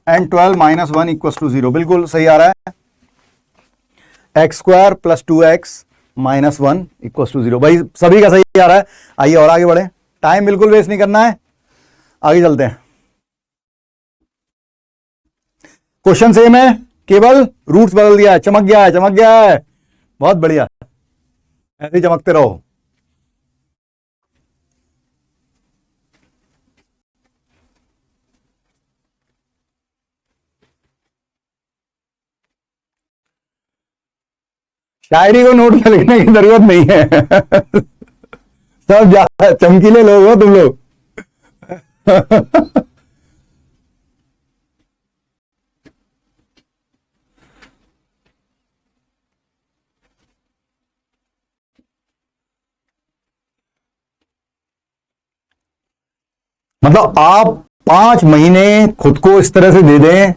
Speaker 1: and 12 minus 1 equals to 0. बिल्कुल सही आ रहा है, x square plus 2x minus 1 equals to 0। भाई सभी का सही आ रहा है। आइए और आगे बढ़े, टाइम बिल्कुल वेस्ट नहीं करना है, आगे चलते हैं। क्वेश्चन सेम है, केवल रूट्स बदल दिया है, चमक गया है, चमक गया है, बहुत बढ़िया, ऐसे ही चमकते रहो। शायरी को नोट में लिखने की जरूरत नहीं है सब ज्यादा चमकीले लोग हो तुम लोग मतलब आप 5 महीने खुद को इस तरह से दे दें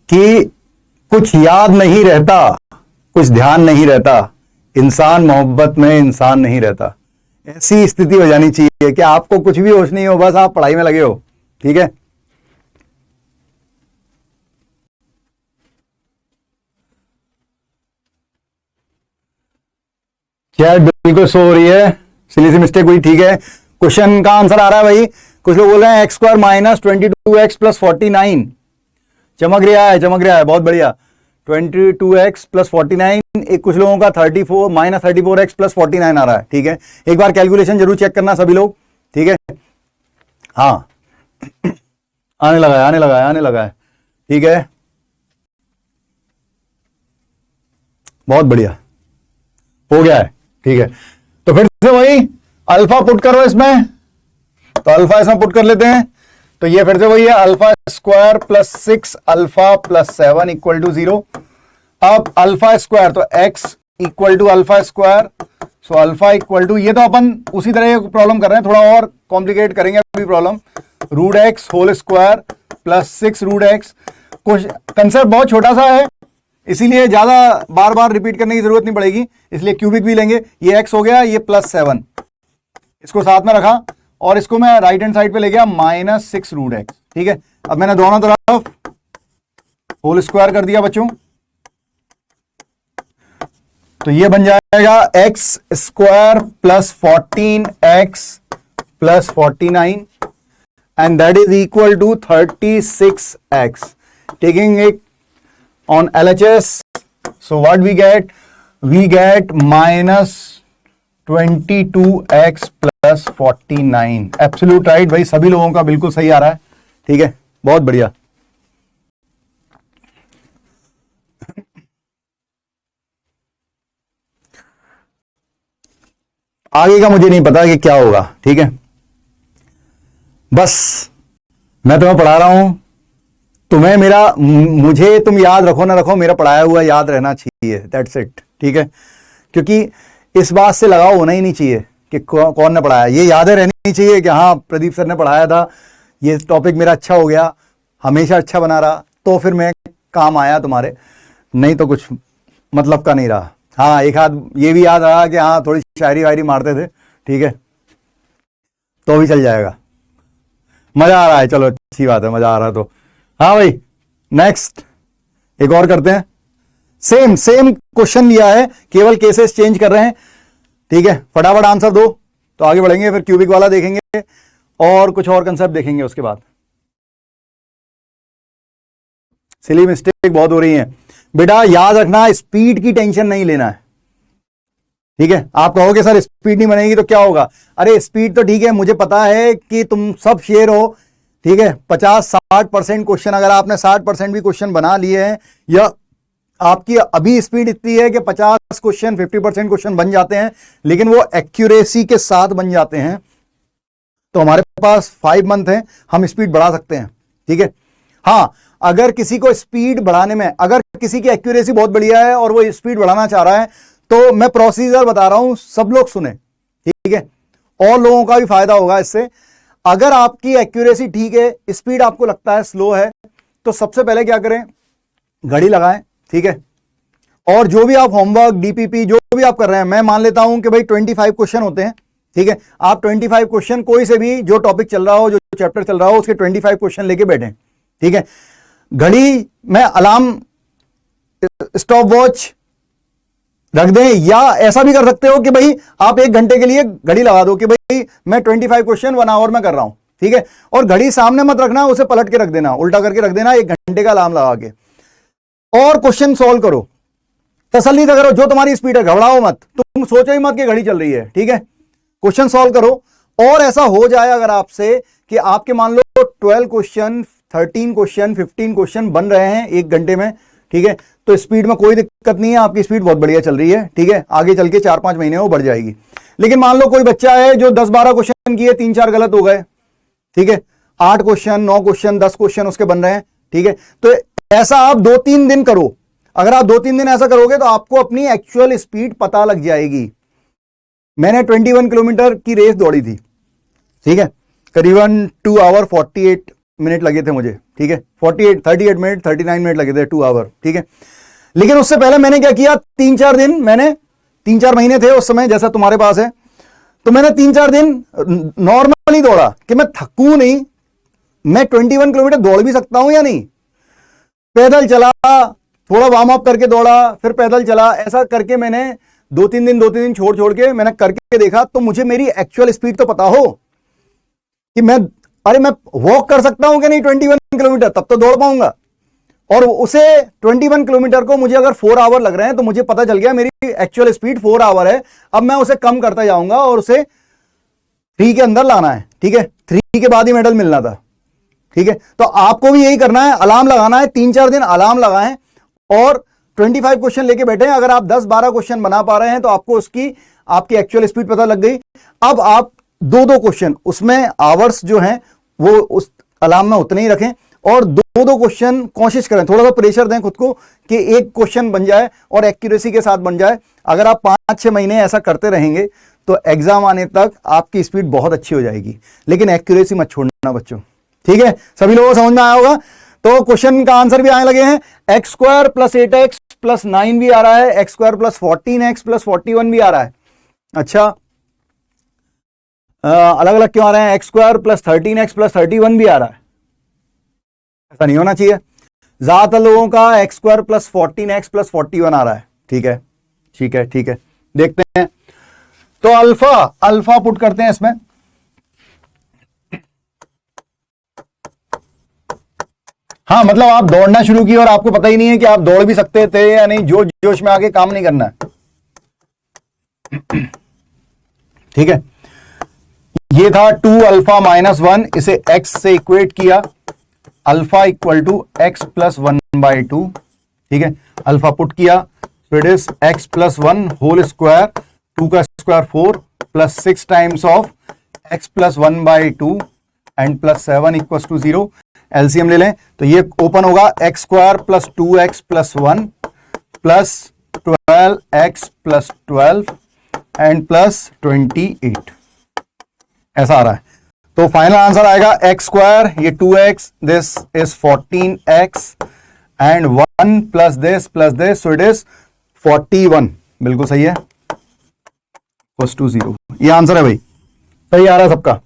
Speaker 1: कि कुछ याद नहीं रहता, कुछ ध्यान नहीं रहता, इंसान मोहब्बत में इंसान नहीं रहता। ऐसी स्थिति हो जानी चाहिए कि आपको कुछ भी होश नहीं हो, बस आप पढ़ाई में लगे हो, ठीक है। चैट बिल्कुल सो हो रही है, सिली सी मिस्टेक हुई, ठीक है। क्वेश्चन का आंसर आ रहा है भाई, कुछ लोग बोल रहे हैं x square minus 22x plus 49। चमक रहा है, चमक रहा है, बहुत बढ़िया। 22x प्लस 49, एक कुछ लोगों का 34 माइनस 34x प्लस 49 आ रहा है, ठीक है। एक बार कैलकुलेशन जरूर चेक करना सभी लोग, ठीक है। हाँ आने लगा है, आने लगा है, आने लगा है, ठीक है, बहुत बढ़िया हो गया है, ठीक है। तो फिर से वही अल्फा पुट करो इसमें, तो अल्फा इसमें पुट कर लेते हैं, तो ये फिर से वही है alpha square plus 6 alpha plus 7 equal to 0। अब अल्फा स्क्वायर तो x equal to alpha square, so alpha equal to, ये तो अपन उसी तरह प्रॉब्लम कर रहे हैं, थोड़ा और कॉम्प्लिकेट करेंगे अभी problem. Root x whole square plus 6 root x. Concept बहुत छोटा सा है, इसीलिए ज्यादा बार बार रिपीट करने की जरूरत नहीं पड़ेगी, इसलिए क्यूबिक भी लेंगे। ये x हो गया, ये प्लस 7, इसको साथ में रखा और इसको मैं राइट हैंड साइड पे ले गया माइनस 6 रूट एक्स, ठीक है। अब मैंने दोनों तरफ होल स्क्वायर कर दिया बच्चों, तो ये बन जाएगा x square plus 14x plus 49 and that is equal to 36x। Taking it on LHS, so what we get minus 22x plus 49। Absolute right भाई, सभी लोगों का बिल्कुल सही आ रहा है, ठीक है, बहुत बढ़िया। आगे का मुझे नहीं पता कि क्या होगा, ठीक है, बस मैं तुम्हें पढ़ा रहा हूं, तुम्हें मेरा, मुझे तुम याद रखो ना रखो, मेरा पढ़ाया हुआ याद रहना चाहिए, दैट्स इट, ठीक है। क्योंकि इस बात से लगाव होना ही नहीं चाहिए कि कौन ने पढ़ाया, ये यादें रहनी चाहिए कि हाँ प्रदीप सर ने पढ़ाया था, ये टॉपिक मेरा अच्छा हो गया, हमेशा अच्छा बना रहा, तो फिर मैं काम आया तुम्हारे, नहीं तो कुछ मतलब का नहीं रहा। हाँ एक आध ये भी याद रहा कि हाँ थोड़ी शायरी वायरी मारते थे, ठीक है, तो भी चल जाएगा। मजा आ रहा है, चलो अच्छी बात है, मजा आ रहा है तो। हाँ भाई नेक्स्ट एक और करते हैं। सेम क्वेश्चन लिया है, केवल केसेस चेंज कर रहे हैं, ठीक है। फटाफट आंसर दो तो आगे बढ़ेंगे, फिर क्यूबिक वाला देखेंगे और कुछ और कंसेप्ट देखेंगे उसके बाद। सिली मिस्टेक बहुत हो रही है बेटा, याद रखना स्पीड की टेंशन नहीं लेना है, ठीक है। आप कहोगे सर स्पीड नहीं बनेगी तो क्या होगा, अरे स्पीड तो ठीक है, मुझे पता है कि तुम सब शेयर हो, ठीक है। 50-60% क्वेश्चन, अगर आपने 60% भी क्वेश्चन बना लिए हैं, या आपकी अभी स्पीड इतनी है कि 50 क्वेश्चन 50% क्वेश्चन बन जाते हैं, लेकिन वो एक्यूरेसी के साथ बन जाते हैं, तो हमारे पास 5 मंथ है, हम स्पीड बढ़ा सकते हैं, ठीक है। हाँ अगर किसी को स्पीड बढ़ाने में, अगर किसी की एक्यूरेसी बहुत बढ़िया है और वो स्पीड बढ़ाना चाह रहा है, तो मैं प्रोसीजर बता रहा हूं, सब लोग सुने, ठीक है, और लोगों का भी फायदा होगा इससे। अगर आपकी एक्यूरेसी ठीक है, स्पीड आपको लगता है स्लो है, तो सबसे पहले क्या करें, घड़ी लगाएं, ठीक है। और जो भी आप होमवर्क डीपीपी जो भी आप कर रहे हैं, मैं मान लेता हूं कि भाई 25 क्वेश्चन होते हैं, ठीक है। आप 25 क्वेश्चन कोई से भी जो टॉपिक चल रहा हो, जो चैप्टर चल रहा हो, उसके 25 क्वेश्चन लेके बैठे, ठीक है। घड़ी में अलार्म स्टॉप वॉच रख दें, या ऐसा भी कर सकते हो कि भाई आप 1 घंटे के लिए घड़ी लगा दो कि भाई मैं 25 क्वेश्चन 1 आवर में कर रहा हूं, ठीक है। और घड़ी सामने मत रखना, उसे पलट के रख देना, उल्टा करके रख देना, 1 घंटे का अलार्म लगा के, और क्वेश्चन सॉल्व करो, तसल्ली से करो, जो तुम्हारी स्पीड है, घबराओ मत, तुम सोचो ही मत कि घड़ी चल रही है, ठीक है। क्वेश्चन सॉल्व करो, और ऐसा हो जाए अगर आपसे कि आपके मान लो 12 क्वेश्चन 13 क्वेश्चन 15 क्वेश्चन बन रहे हैं 1 घंटे में, ठीक है, तो स्पीड में कोई दिक्कत नहीं है, आपकी स्पीड बहुत बढ़िया चल रही है, ठीक है। आगे चल के 4-5 महीने वो बढ़ जाएगी। लेकिन मान लो कोई बच्चा है जो 10-12 क्वेश्चन किए, 3-4 गलत हो गए, ठीक है, 8 क्वेश्चन 9 क्वेश्चन 10 क्वेश्चन उसके बन रहे हैं, ठीक है। तो ऐसा आप 2-3 दिन करो, अगर आप 2-3 दिन ऐसा करोगे तो आपको अपनी एक्चुअल स्पीड पता लग जाएगी। मैंने 21 किलोमीटर की रेस दौड़ी थी, ठीक है, करीबन 2 आवर 48 मिनट लगे थे मुझे, ठीक है, 38 मिनट 39 मिनट लगे थे, 2 आवर, ठीक है। लेकिन उससे पहले मैंने क्या किया, 3-4 दिन, मैंने 3-4 महीने थे उस समय, जैसा तुम्हारे पास है, तो मैंने 3-4 दिन नॉर्मली दौड़ा कि मैं थकूं नहीं, मैं 21 किलोमीटर दौड़ भी सकता हूं या नहीं। पैदल चला, थोड़ा वार्म अप करके दौड़ा, फिर पैदल चला, ऐसा करके मैंने 2-3 दिन छोड़ के मैंने करके देखा, तो मुझे मेरी एक्चुअल स्पीड तो पता हो कि मैं वॉक कर सकता हूं कि नहीं 21 किलोमीटर, तब तो दौड़ पाऊंगा। और उसे 21 किलोमीटर को मुझे अगर 4 आवर लग रहे हैं, तो मुझे पता चल गया मेरी एक्चुअल स्पीड 4 आवर है। अब मैं उसे कम करता जाऊंगा और उसे 3 के अंदर लाना है, ठीक है, 3 के बाद ही मेडल मिलना था, ठीक है। तो आपको भी यही करना है, अलार्म लगाना है, 3-4 दिन अलार्म लगाएं और 25 क्वेश्चन लेके बैठे हैं। अगर आप 10-12 क्वेश्चन बना पा रहे हैं तो आपको उसकी आपकी एक्चुअल स्पीड पता लग गई। अब आप 2-2 क्वेश्चन, उसमें आवर्स जो हैं वो उस अलार्म में उतने ही रखें, और 2-2 क्वेश्चन कोशिश करें, थोड़ा सा प्रेशर दें खुद को कि 1 क्वेश्चन बन जाए और एक्यूरेसी के साथ बन जाए। अगर आप 5-6 महीने ऐसा करते रहेंगे तो एग्जाम आने तक आपकी स्पीड बहुत अच्छी हो जाएगी, लेकिन एक्यूरेसी मत छोड़ना बच्चों, ठीक है। सभी लोगों को समझ में आया होगा। तो क्वेश्चन का आंसर भी आने लगे हैं, x² + 8x + 9 भी आ रहा है, x² + 14x + 41 भी आ रहा है। अच्छा, अलग अलग क्यों आ रहे हैं, x² + 13x + 31 भी आ रहा है, ऐसा नहीं होना चाहिए। ज्यादातर लोगों का x² + 14x + 41 आ रहा है, ठीक है, ठीक है, ठीक है, देखते हैं। तो अल्फा पुट करते हैं इसमें, हाँ मतलब आप दौड़ना शुरू किए और आपको पता ही नहीं है कि आप दौड़ भी सकते थे या नहीं, जोश में आके काम नहीं करना है, ठीक है। ये था 2 अल्फा - 1, इसे x से इक्वेट किया, अल्फा = x + 1/2, ठीक है। अल्फा पुट किया, so it is x + 1 whole square, 2 का square 4 + 6 times of x + 1/2 and +7 = 0। LCM ले लें तो ये ओपन होगा x square plus 2x plus 1 plus 12x plus 12 and plus 28, ऐसा आ रहा है। तो फाइनल आंसर आएगा एक्स स्क्वायर, ये 2x, this is 14x and 1 plus this, so it is 41। बिल्कुल सही है, + 2 0, ये आंसर है भाई। सही आ रहा है सबका,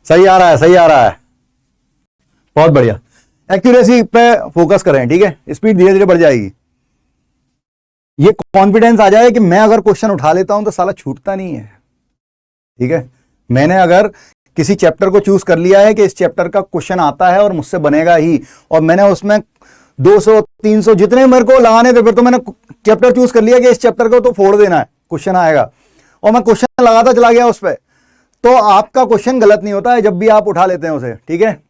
Speaker 1: सही आ रहा है, सही आ रहा है, बहुत बढ़िया। एक्यूरेसी पे फोकस करें, ठीक है, स्पीड धीरे धीरे बढ़ जाएगी। ये कॉन्फिडेंस आ जाए कि मैं अगर क्वेश्चन उठा लेता हूं तो साला छूटता नहीं है, ठीक है। मैंने अगर किसी चैप्टर को चूज कर लिया है कि इस चैप्टर का क्वेश्चन आता है और मुझसे बनेगा ही, और मैंने उसमें 200 300 जितने मेरे को लगाने थे, फिर तो मैंने चैप्टर चूज कर लिया कि इस चैप्टर को तो फोड़ देना है, क्वेश्चन आएगा, और मैं क्वेश्चन लगाता चला गया उस पर, तो आपका क्वेश्चन गलत नहीं होता है जब भी आप उठा लेते हैं उसे, ठीक है।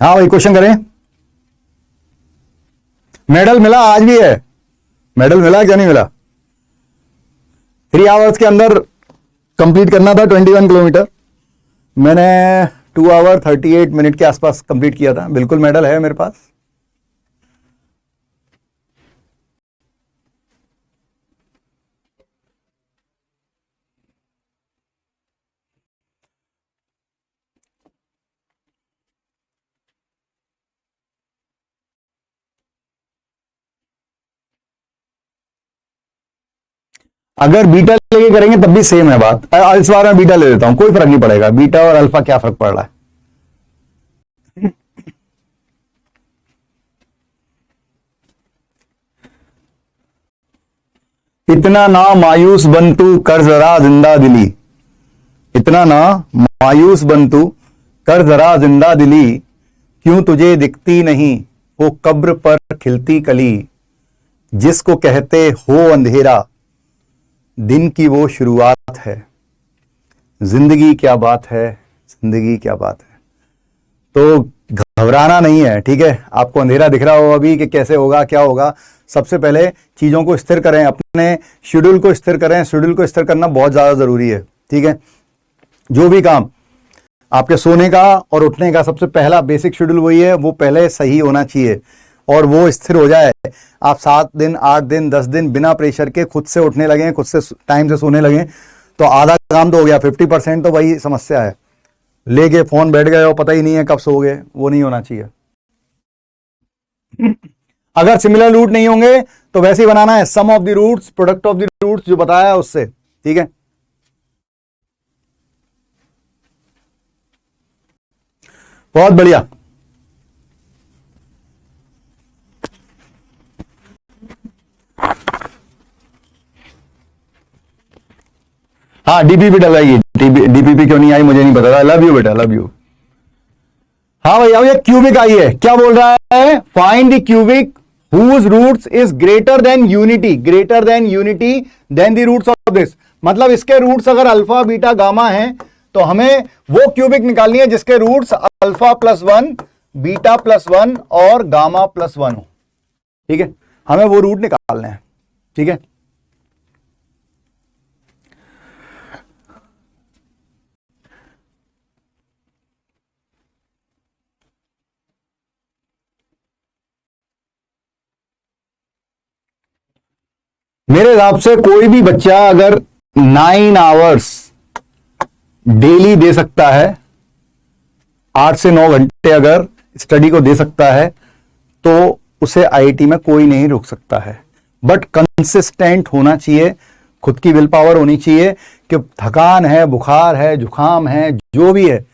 Speaker 1: हाँ भाई, क्वेश्चन करें। मेडल मिला, आज भी है मेडल मिला, क्या नहीं मिला। 3 आवर्स के अंदर कंप्लीट करना था 21 किलोमीटर, मैंने 2 आवर 38 मिनट के आसपास कंप्लीट किया था। बिल्कुल मेडल है मेरे पास। अगर बीटा लेके करेंगे तब भी सेम है बात। इस बार मैं बीटा ले लेता हूं, कोई फर्क नहीं पड़ेगा, बीटा और अल्फा क्या फर्क पड़ रहा है। इतना ना मायूस बन तू कर जरा जिंदा दिली, इतना ना मायूस बन तू कर जरा जिंदा दिली, क्यों तुझे दिखती नहीं वो कब्र पर खिलती कली, जिसको कहते हो अंधेरा दिन की वो शुरुआत है, जिंदगी क्या बात है, जिंदगी क्या बात है। तो घबराना नहीं है, ठीक है। आपको अंधेरा दिख रहा हो अभी कि कैसे होगा क्या होगा, सबसे पहले चीजों को स्थिर करें, अपने शेड्यूल को स्थिर करें। शेड्यूल को स्थिर करना बहुत ज्यादा जरूरी है, ठीक है। जो भी काम आपके सोने का और उठने का सबसे पहला बेसिक शेड्यूल वही है, वो पहले सही होना चाहिए और वो स्थिर हो जाए। आप 7 दिन 8 दिन 10 दिन बिना प्रेशर के खुद से उठने लगे, खुद से टाइम से सोने लगे, तो आधा काम तो हो गया, 50% तो वही समस्या है। लेके फोन बैठ गए और पता ही नहीं है कब सो गए, वो नहीं होना चाहिए। अगर सिमिलर रूट नहीं होंगे तो वैसे ही बनाना है, sum of the roots product of the roots जो बताया है उससे, ठीक है। बहुत बढ़िया। हाँ, डीपीपी डलाइए। डीपीपी क्यों नहीं आई मुझे नहीं पता था। लव यू बेटा, लव यू। हाँ भैया, ये क्यूबिक आई है, क्या बोल रहा है, find the cubic whose roots is greater than unity than the roots of this। मतलब इसके रूट्स अगर अल्फा बीटा गामा हैं तो हमें वो क्यूबिक निकालनी है जिसके रूट्स अल्फा +1 बीटा +1 और गामा +1 हो, ठीक है। हमें वो रूट निकालने हैं, ठीक है। मेरे हिसाब से कोई भी बच्चा अगर 9 आवर्स डेली दे सकता है, 8 से 9 घंटे अगर स्टडी को दे सकता है, तो उसे आईआईटी में कोई नहीं रोक सकता है। बट कंसिस्टेंट होना चाहिए, खुद की विल पावर होनी चाहिए कि थकान है, बुखार है, जुकाम है, जो भी है,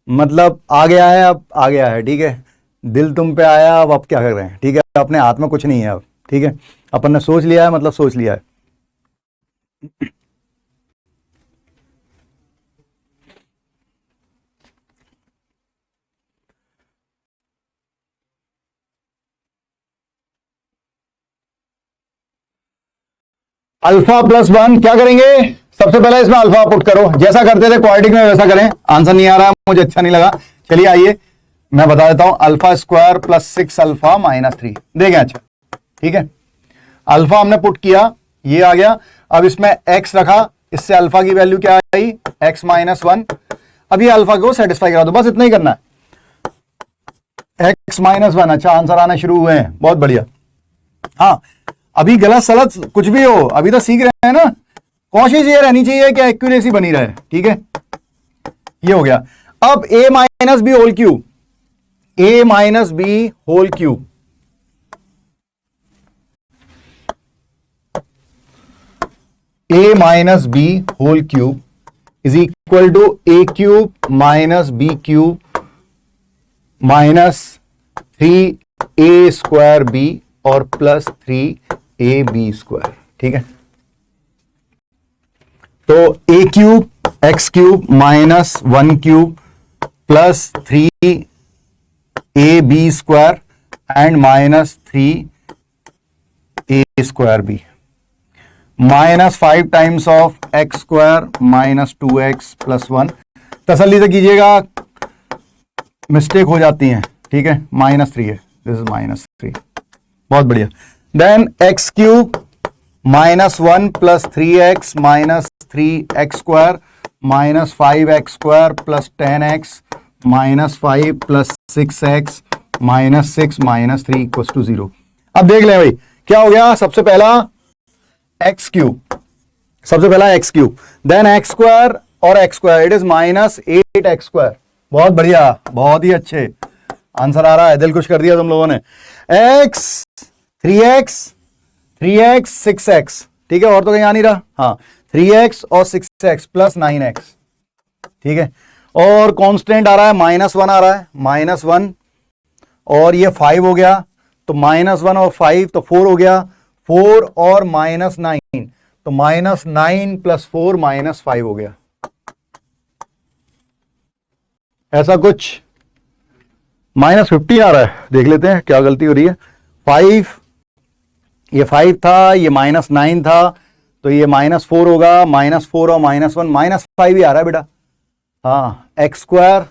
Speaker 1: मतलब आ गया है, अब आ गया है, ठीक है। दिल तुम पे आया, अब क्या कर रहे हैं, ठीक है। अपने हाथ में कुछ नहीं है अब, ठीक है। अपन ने सोच लिया है, मतलब सोच लिया है। अल्फा +1 क्या करेंगे, सबसे पहले इसमें अल्फा पुट करो, जैसा करते थे क्वाड्रेटिक में वैसा करें। आंसर नहीं आ रहा, मुझे अच्छा नहीं लगा, चलिए आइए मैं बता देता हूं। अल्फा स्क्वायर +6 अल्फा -3 देखें, अच्छा ठीक है। अल्फा हमने पुट किया, ये आ गया। अब इसमें x रखा, इससे अल्फा की वैल्यू क्या आई, x माइनस 1। अब ये अल्फा को सेटिस्फाई करा दो, बस इतना ही करना है, x माइनस 1। अच्छा, आंसर आना शुरू हुए हैं, बहुत बढ़िया। हाँ, अभी गलत सलत कुछ भी हो, अभी तो सीख रहे हैं ना, कोशिश ये रहनी चाहिए कि एक्यूरेसी बनी रहे, ठीक है। ये हो गया। अब a minus b whole cube, a minus b whole cube, a minus b whole cube is equal to a cube minus B cube minus 3a square b और प्लस 3ab स्क्वायर, ठीक है। तो a cube x cube minus 1 cube plus 3ab square and minus 3a square b minus 5 times of x square minus 2x plus 1। तसल्ली से कीजिएगा, मिस्टेक हो जाती हैं, ठीक है। माइनस 3 है, दिस इज माइनस 3, बहुत बढ़िया। Then x cube minus 1 plus 3x minus 3x square minus 5x square plus 10x minus 5 plus 6x minus 6 minus 3 equals to 0। अब देख लें भाई क्या हो गया। सबसे पहला एक्स क्यूब, सबसे पहला x cube, then x square और x square, it is minus 8x square. बहुत बढ़िया, बहुत ही अच्छे, आंसर आ रहा है, दिल खुश कर दिया तुम लोगों ने। एक्स 3x 6x, ठीक है, और तो कहीं आ नहीं रहा। हाँ, 3x और 6x प्लस 9x, ठीक है। और कांस्टेंट आ रहा है -1 आ रहा है, -1, और ये 5 हो गया, तो -1 और 5 तो 4 हो गया, 4 और -9 तो -9 प्लस 4 -5 हो गया। ऐसा कुछ -50 आ रहा है, देख लेते हैं क्या गलती हो रही है। 5, ये 5 था, ये -9 था, तो ये -4 होगा, -4 और -1 -5 ही आ रहा है बेटा। हाँ, x square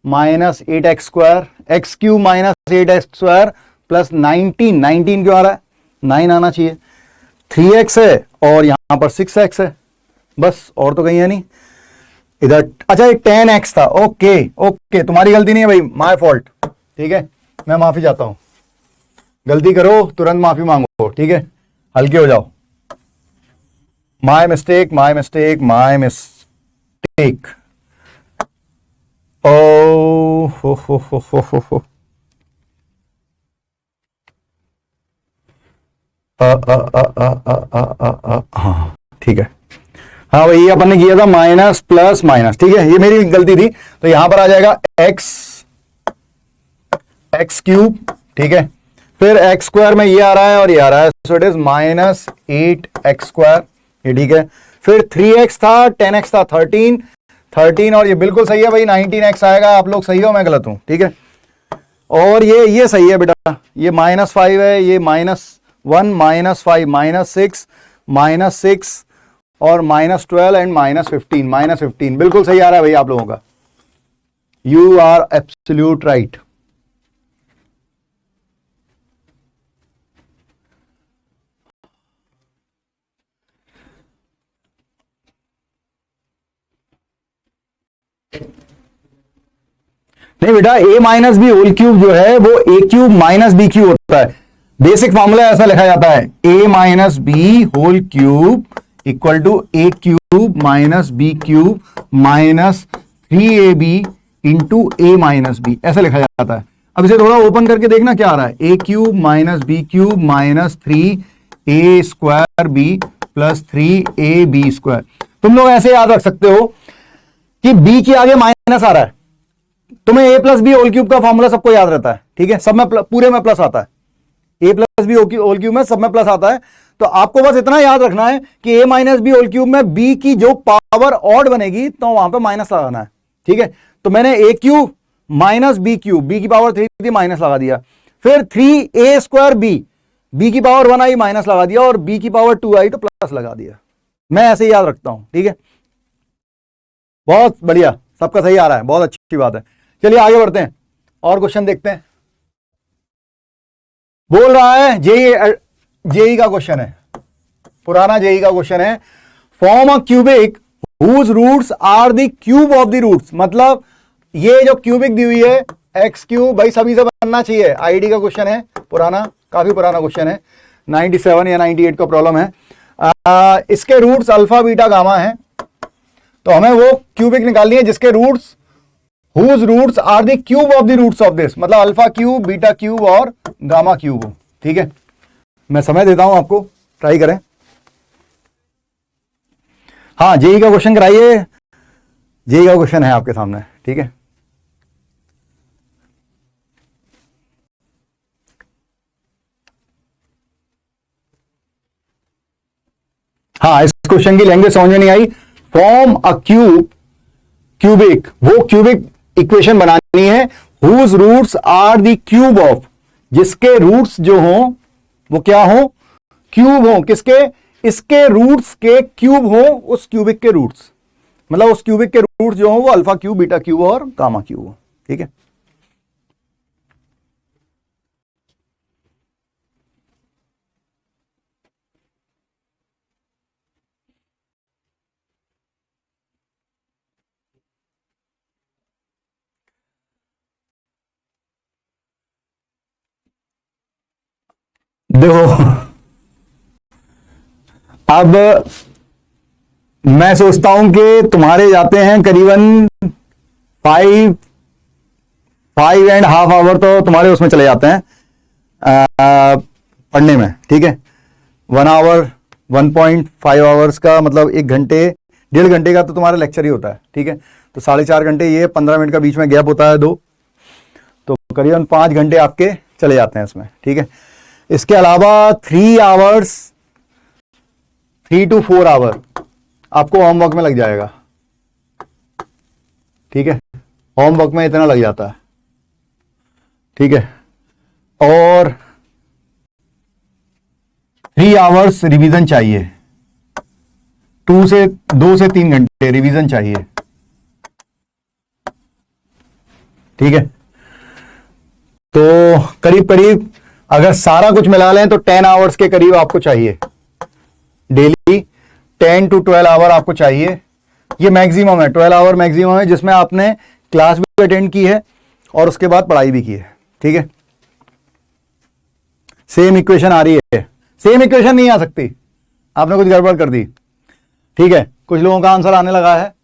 Speaker 1: minus 8x square, x cube minus 8x square plus 19 क्यों आ रहा है, 9 आना चाहिए। 3x है और यहां पर 6x है, बस, और तो कहीं है नहीं इधर। अच्छा, ये 10x था, ओके ओके, तुम्हारी गलती नहीं है भाई, माय फॉल्ट, ठीक है, मैं माफी चाहता हूं। गलती करो तुरंत माफी मांगो, ठीक है, हल्के हो जाओ। My mistake, my mistake, my mistake. ओ हो। हाँ ठीक है, हाँ भाई, ये अपन ने किया था माइनस प्लस माइनस, ठीक है, ये मेरी गलती थी। तो यहां पर आ जाएगा एक्स क्यूब, ठीक है, फिर एक्स स्क्वायर में ये आ रहा है और ये आ रहा है, सो इट इज -8x स्क्वायर, ये ठीक है। फिर 3x था, 10x था, 13 और ये बिल्कुल सही है भाई, 19x आएगा। आप लोग सही हो, मैं गलत हूं, ठीक है। और ये सही है बेटा, ये -5 है, ये -1 -5 -6 और -12 एंड -15 बिल्कुल सही आ रहा है भाई आप लोगों का। You are absolute right. नहीं बेटा, a minus b whole cube जो है वो a cube minus B cube होता है। बेसिक फॉर्मूला ऐसा लिखा जाता है, a minus b whole cube equal to a cube minus B cube minus 3ab into a minus b, ऐसा लिखा जाता है। अब इसे थोड़ा ओपन करके देखना क्या आ रहा है, a cube minus B cube minus 3a square b plus 3ab square. तुम लोग ऐसे याद रख सकते हो कि b के आगे माइनस आ रहा है, तुम्हें a plus b whole cube का फॉर्मूला सबको याद रहता है, ठीक है, सब में पूरे में प्लस आता है, a plus b whole cube में सब में प्लस आता है। तो आपको बस इतना याद रखना है कि a minus b whole cube में b की जो पावर ऑड बनेगी तो वहां पे माइनस लगाना है, ठीक है। तो मैंने a cube minus B cube, b की पावर 3 थी, माइनस लगा दिया। फिर 3a स्क्वायर b की पावर 1 आई, माइनस लगा दिया, और b की पावर 2 आई तो प्लस लगा दिया। मैं ऐसे ही याद रखता हूं, ठीक है। बहुत बढ़िया, सबका सही आ रहा है, बहुत अच्छी बात है। चलिए आगे बढ़ते हैं और क्वेश्चन देखते हैं। बोल रहा है जेई का क्वेश्चन है, पुराना जेई का क्वेश्चन है। Form a cubic whose roots are the cube of the roots, मतलब ये जो क्यूबिक दी हुई है एक्स क्यूब, भाई सभी से बनना चाहिए, आईडी का क्वेश्चन है, पुराना, काफी पुराना क्वेश्चन है, 97 या 98 का प्रॉब्लम है। इसके रूट्स अल्फा बीटा गामा है, तो हमें वो क्यूबिक निकालनी है जिसके roots whose roots are the cube of the roots of this, मतलब अल्फा क्यूब, बीटा क्यूब और गामा क्यूब हो। ठीक है, मैं समय देता हूं आपको, ट्राई करें। हाँ, जेई का क्वेश्चन कराइए, जेई का क्वेश्चन है आपके सामने। ठीक है, हाँ, इस क्वेश्चन की लैंग्वेज समझ में नहीं आई। फॉर्म अ क्यूबिक, वो क्यूबिक इक्वेशन बनानी है whose roots are the cube of, जिसके रूट्स जो हो वो क्या हो, क्यूब हो, किसके, इसके रूट्स के क्यूब हो, उस क्यूबिक के रूट्स, मतलब उस क्यूबिक के रूट्स जो हो वो अल्फा क्यूब, बीटा क्यूब और गामा क्यूब हो। ठीक है, देखो अब मैं सोचता हूं कि तुम्हारे जाते हैं करीबन 5.5 आवर, तो तुम्हारे उसमें चले जाते हैं पढ़ने में। ठीक है, 1 आवर 1.5 आवर्स का मतलब 1 घंटे 1.5 घंटे का तो तुम्हारा लेक्चर ही होता है। ठीक है, तो 4.5 घंटे, ये 15 मिनट का बीच में गैप होता है 2, तो करीबन 5 घंटे आपके चले जाते हैं इसमें। ठीक है, इसके अलावा 3 आवर्स 3 to 4 आवर आपको होमवर्क में लग जाएगा। ठीक है, होमवर्क में इतना लग जाता है। ठीक है, और 3 आवर्स रिवीजन चाहिए, 2 से 3 घंटे रिवीजन चाहिए। ठीक है, तो करीब करीब अगर सारा कुछ मिला लें तो 10 आवर्स के करीब आपको चाहिए डेली, 10 to 12 आवर आपको चाहिए। ये मैक्सिमम है, 12 आवर मैक्सिमम है, जिसमें आपने क्लास भी अटेंड की है और उसके बाद पढ़ाई भी की है। ठीक है, सेम इक्वेशन आ रही है, सेम इक्वेशन नहीं आ सकती, आपने कुछ गड़बड़ कर दी। ठीक है, कुछ लोगों का आंसर आने लगा है,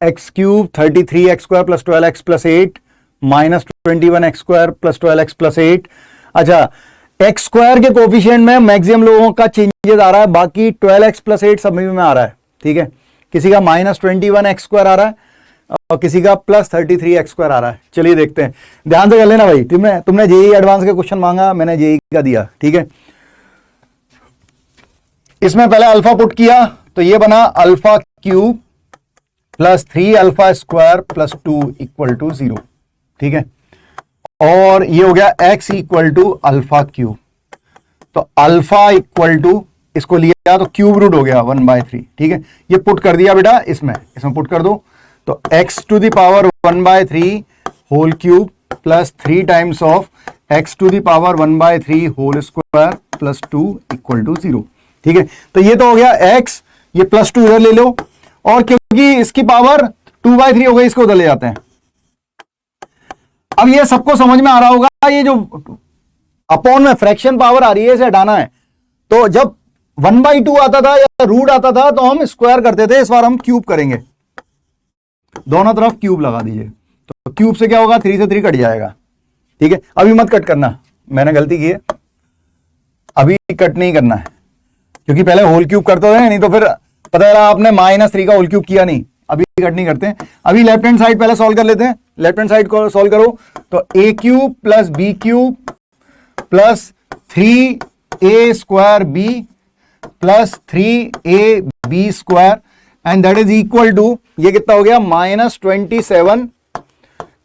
Speaker 1: x cube 33x square plus 12x plus 8 minus 21x square plus 12x plus 8। अच्छा, एक्स स्क्वायर के कोफिशिएंट में मैक्सिमम लोगों का चेंजेस आ रहा है, बाकी 12x प्लस 8 सब में आ रहा है। ठीक है, किसी का माइनस 21x स्क्वायर आ रहा है और किसी का प्लस 33x स्क्वायर आ रहा है। चलिए देखते हैं, ध्यान से कर लेना भाई, तुमने जेई एडवांस के क्वेश्चन मांगा, मैंने जेई का दिया। ठीक है, इसमें पहले अल्फा पुट किया तो ये बना alpha cube plus 3 alpha square plus 2 equal to 0। ठीक है, और ये हो गया x equal to alpha cube, तो अल्फा इक्वल टू, इसको लिया तो क्यूब रूट हो गया 1/3। ठीक है, ये पुट कर दिया बेटा, इसमें पुट कर दो, तो x to the power 1/3 whole cube plus 3 times of x to the power 1/3 whole square plus 2 equal to 0। ठीक है, तो ये तो हो गया x, ये प्लस 2 इधर ले लो, और क्योंकि इसकी पावर 2/3 हो गई, इसको उधर ले जाते हैं। अब ये सबको समझ में आ रहा होगा, ये जो अपॉन में फ्रैक्शन पावर आ रही है इसे हटाना है, तो जब 1/2 आता था या रूट आता था तो हम स्क्वायर करते थे, इस बार हम क्यूब करेंगे, दोनों तरफ क्यूब लगा दीजिए, तो क्यूब से क्या होगा, 3 से 3 कट जाएगा। ठीक है, अभी मत कट करना, मैंने गलती की है, अभी कट नहीं करना है, क्योंकि पहले होल क्यूब करते थे, नहीं तो फिर पता चला आपने -3 का होल क्यूब किया नहीं। अभी कट नहीं करते हैं, अभी लेफ्ट हैंड साइड पहले सॉल्व कर लेते हैं। लेफ्ट हैंड साइड को सॉल्व करो तो a cube plus b cube plus 3a square b plus 3ab square and that is equal to, ये कितना हो गया, -27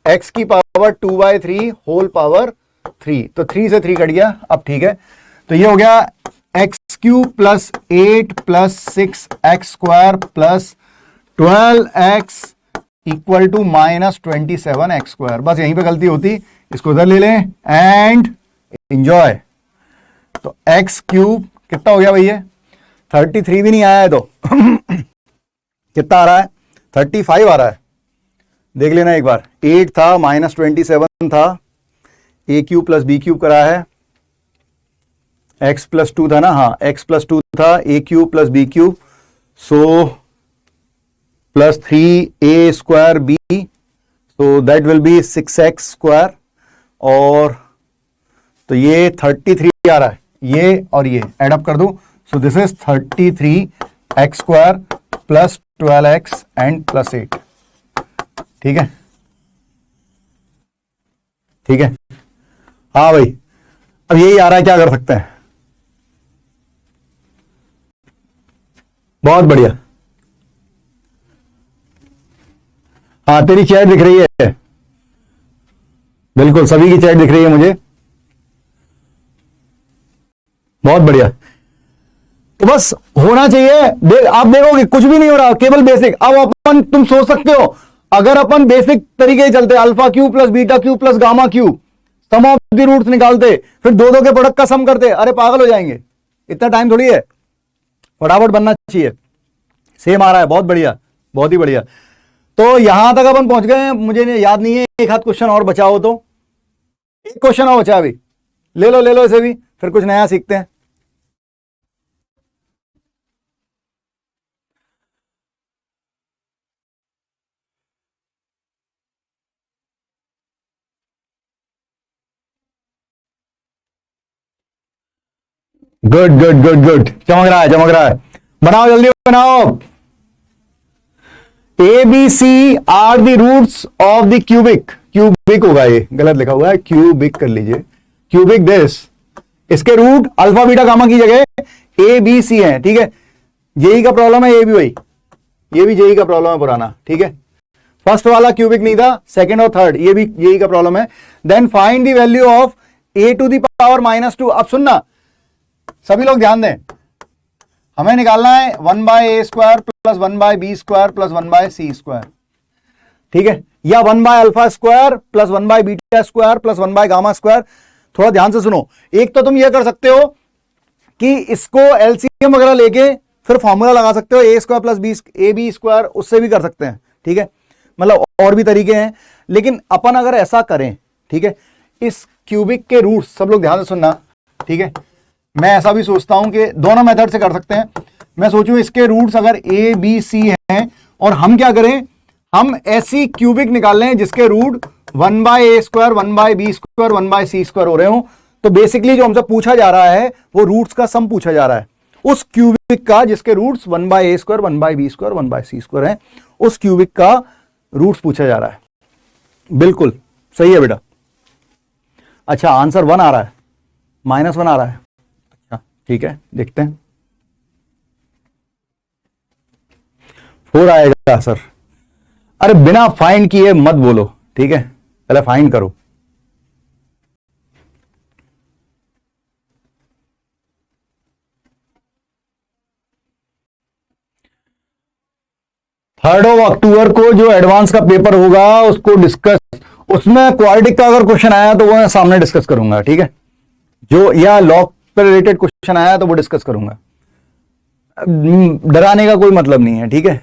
Speaker 1: x की पावर 2/3 होल पावर 3, तो 3 से 3 कट गया। अब ठीक है, तो ये हो गया x cube plus 8 plus 6x square plus 12x equal to -27x square. बस यहीं पे गलती होती, इसको इधर ले लें एंड इंजॉय। तो एक्स क्यूब कितना हो गया भैया? 33 भी नहीं आया है तो कितना आ रहा है? 35 आ रहा है। देख लेना एक बार। 8 था माइनस 27 था, a cube plus b cube करा है, एक्स प्लस 2 था ना, हाँ एक्स प्लस 2 था, a cube plus b cube, so plus 3a square b, so that will be 6x square, और तो ये 33 आ रहा है, ये और ये एडअप कर दूं, so this is 33x square plus 12x and plus 8। ठीक है, ठीक है, हाँ भाई अब यही आ रहा है, क्या कर सकते हैं? बहुत बढ़िया। हाँ तेरी चैट दिख रही है, बिल्कुल सभी की चैट दिख रही है मुझे, बहुत बढ़िया। तो बस होना चाहिए। आप देखोगे कुछ भी नहीं हो रहा, केवल बेसिक। अब अपन तुम सोच सकते हो अगर अपन बेसिक तरीके से चलते, alpha cube plus beta cube plus gamma cube, sum of the roots निकालते, फिर दो के प्रोडक्ट का सम करते, अरे पागल हो जाएंगे। इतना टाइम थोड़ी है, फटाफट बनना चाहिए। सेम आ रहा है, बहुत बढ़िया, बहुत ही बढ़िया। तो यहां तक अपन पहुंच गए हैं, मुझे याद नहीं है, एक हाथ क्वेश्चन और बचा हो तो, एक क्वेश्चन और बचा अभी, ले लो इसे भी, फिर कुछ नया सीखते हैं। गुड गुड गुड गुड, चमक रहा है, चमक रहा है। बनाओ जल्दी बनाओ। A B C are the roots of the cubic, cubic होगा, ये गलत लिखा हुआ है, क्यूबिक कर लीजिए, क्यूबिक दिस, इसके रूट अल्फा बीटा गामा की जगह ए बी सी है। ठीक है, जेई का प्रॉब्लम है, ये भी वही, ये भी जेई का प्रॉब्लम है पुराना। ठीक है, फर्स्ट वाला क्यूबिक नहीं था, सेकंड और थर्ड ये भी जेई का प्रॉब्लम है। Then find the value of A to the power -2। अब सुनना सभी लोग, ध्यान दें, हमें निकालना है 1/a square plus 1/b square plus 1/c square. ठीक है, या 1/अल्फा स्क्वायर प्लस 1/बीटा स्क्वायर प्लस 1/गामा स्क्वायर। थोड़ा ध्यान से सुनो, एक तो तुम ये कर सकते हो कि इसको एलसीएम वगैरह लेके फिर फॉर्मूला लगा सकते हो, ए स्क्वायर प्लस बी स्क्वायर, उससे भी कर सकते हैं। ठीक है, मतलब और भी तरीके हैं, लेकिन अपन अगर ऐसा करें, ठीक है, इस क्यूबिक के रूट्स, सब लोग ध्यान से सुनना। ठीक है, मैं ऐसा भी सोचता हूं कि दोनों मेथड से कर सकते हैं। मैं सोचूं इसके रूट्स अगर ए बी सी हैं, और हम क्या करें, हम ऐसी क्यूबिक निकाल लें जिसके root 1/a square 1/b square 1/c square हो रहे हो। तो बेसिकली जो हमसे पूछा जा रहा है वो रूट्स का सम पूछा जा रहा है, उस क्यूबिक का जिसके roots 1/a square 1/b square 1/c square है, उस क्यूबिक का रूट्स पूछा जा रहा है। बिल्कुल सही है बेटा। अच्छा, आंसर 1 आ रहा है, -1 आ रहा है। ठीक है, देखते हैं 4 आएगा सर। अरे बिना फाइंड किए मत बोलो, ठीक है, पहले फाइंड करो। थर्ड ऑफ अक्टूबर को जो एडवांस का पेपर होगा उसको डिस्कस, उसमें क्वाड्रेटिक का अगर क्वेश्चन आया तो वो मैं सामने डिस्कस करूंगा। ठीक है, जो या लॉग पर रिलेटेड क्वेश्चन आया तो वो डिस्कस करूंगा, डराने का कोई मतलब नहीं है। ठीक है,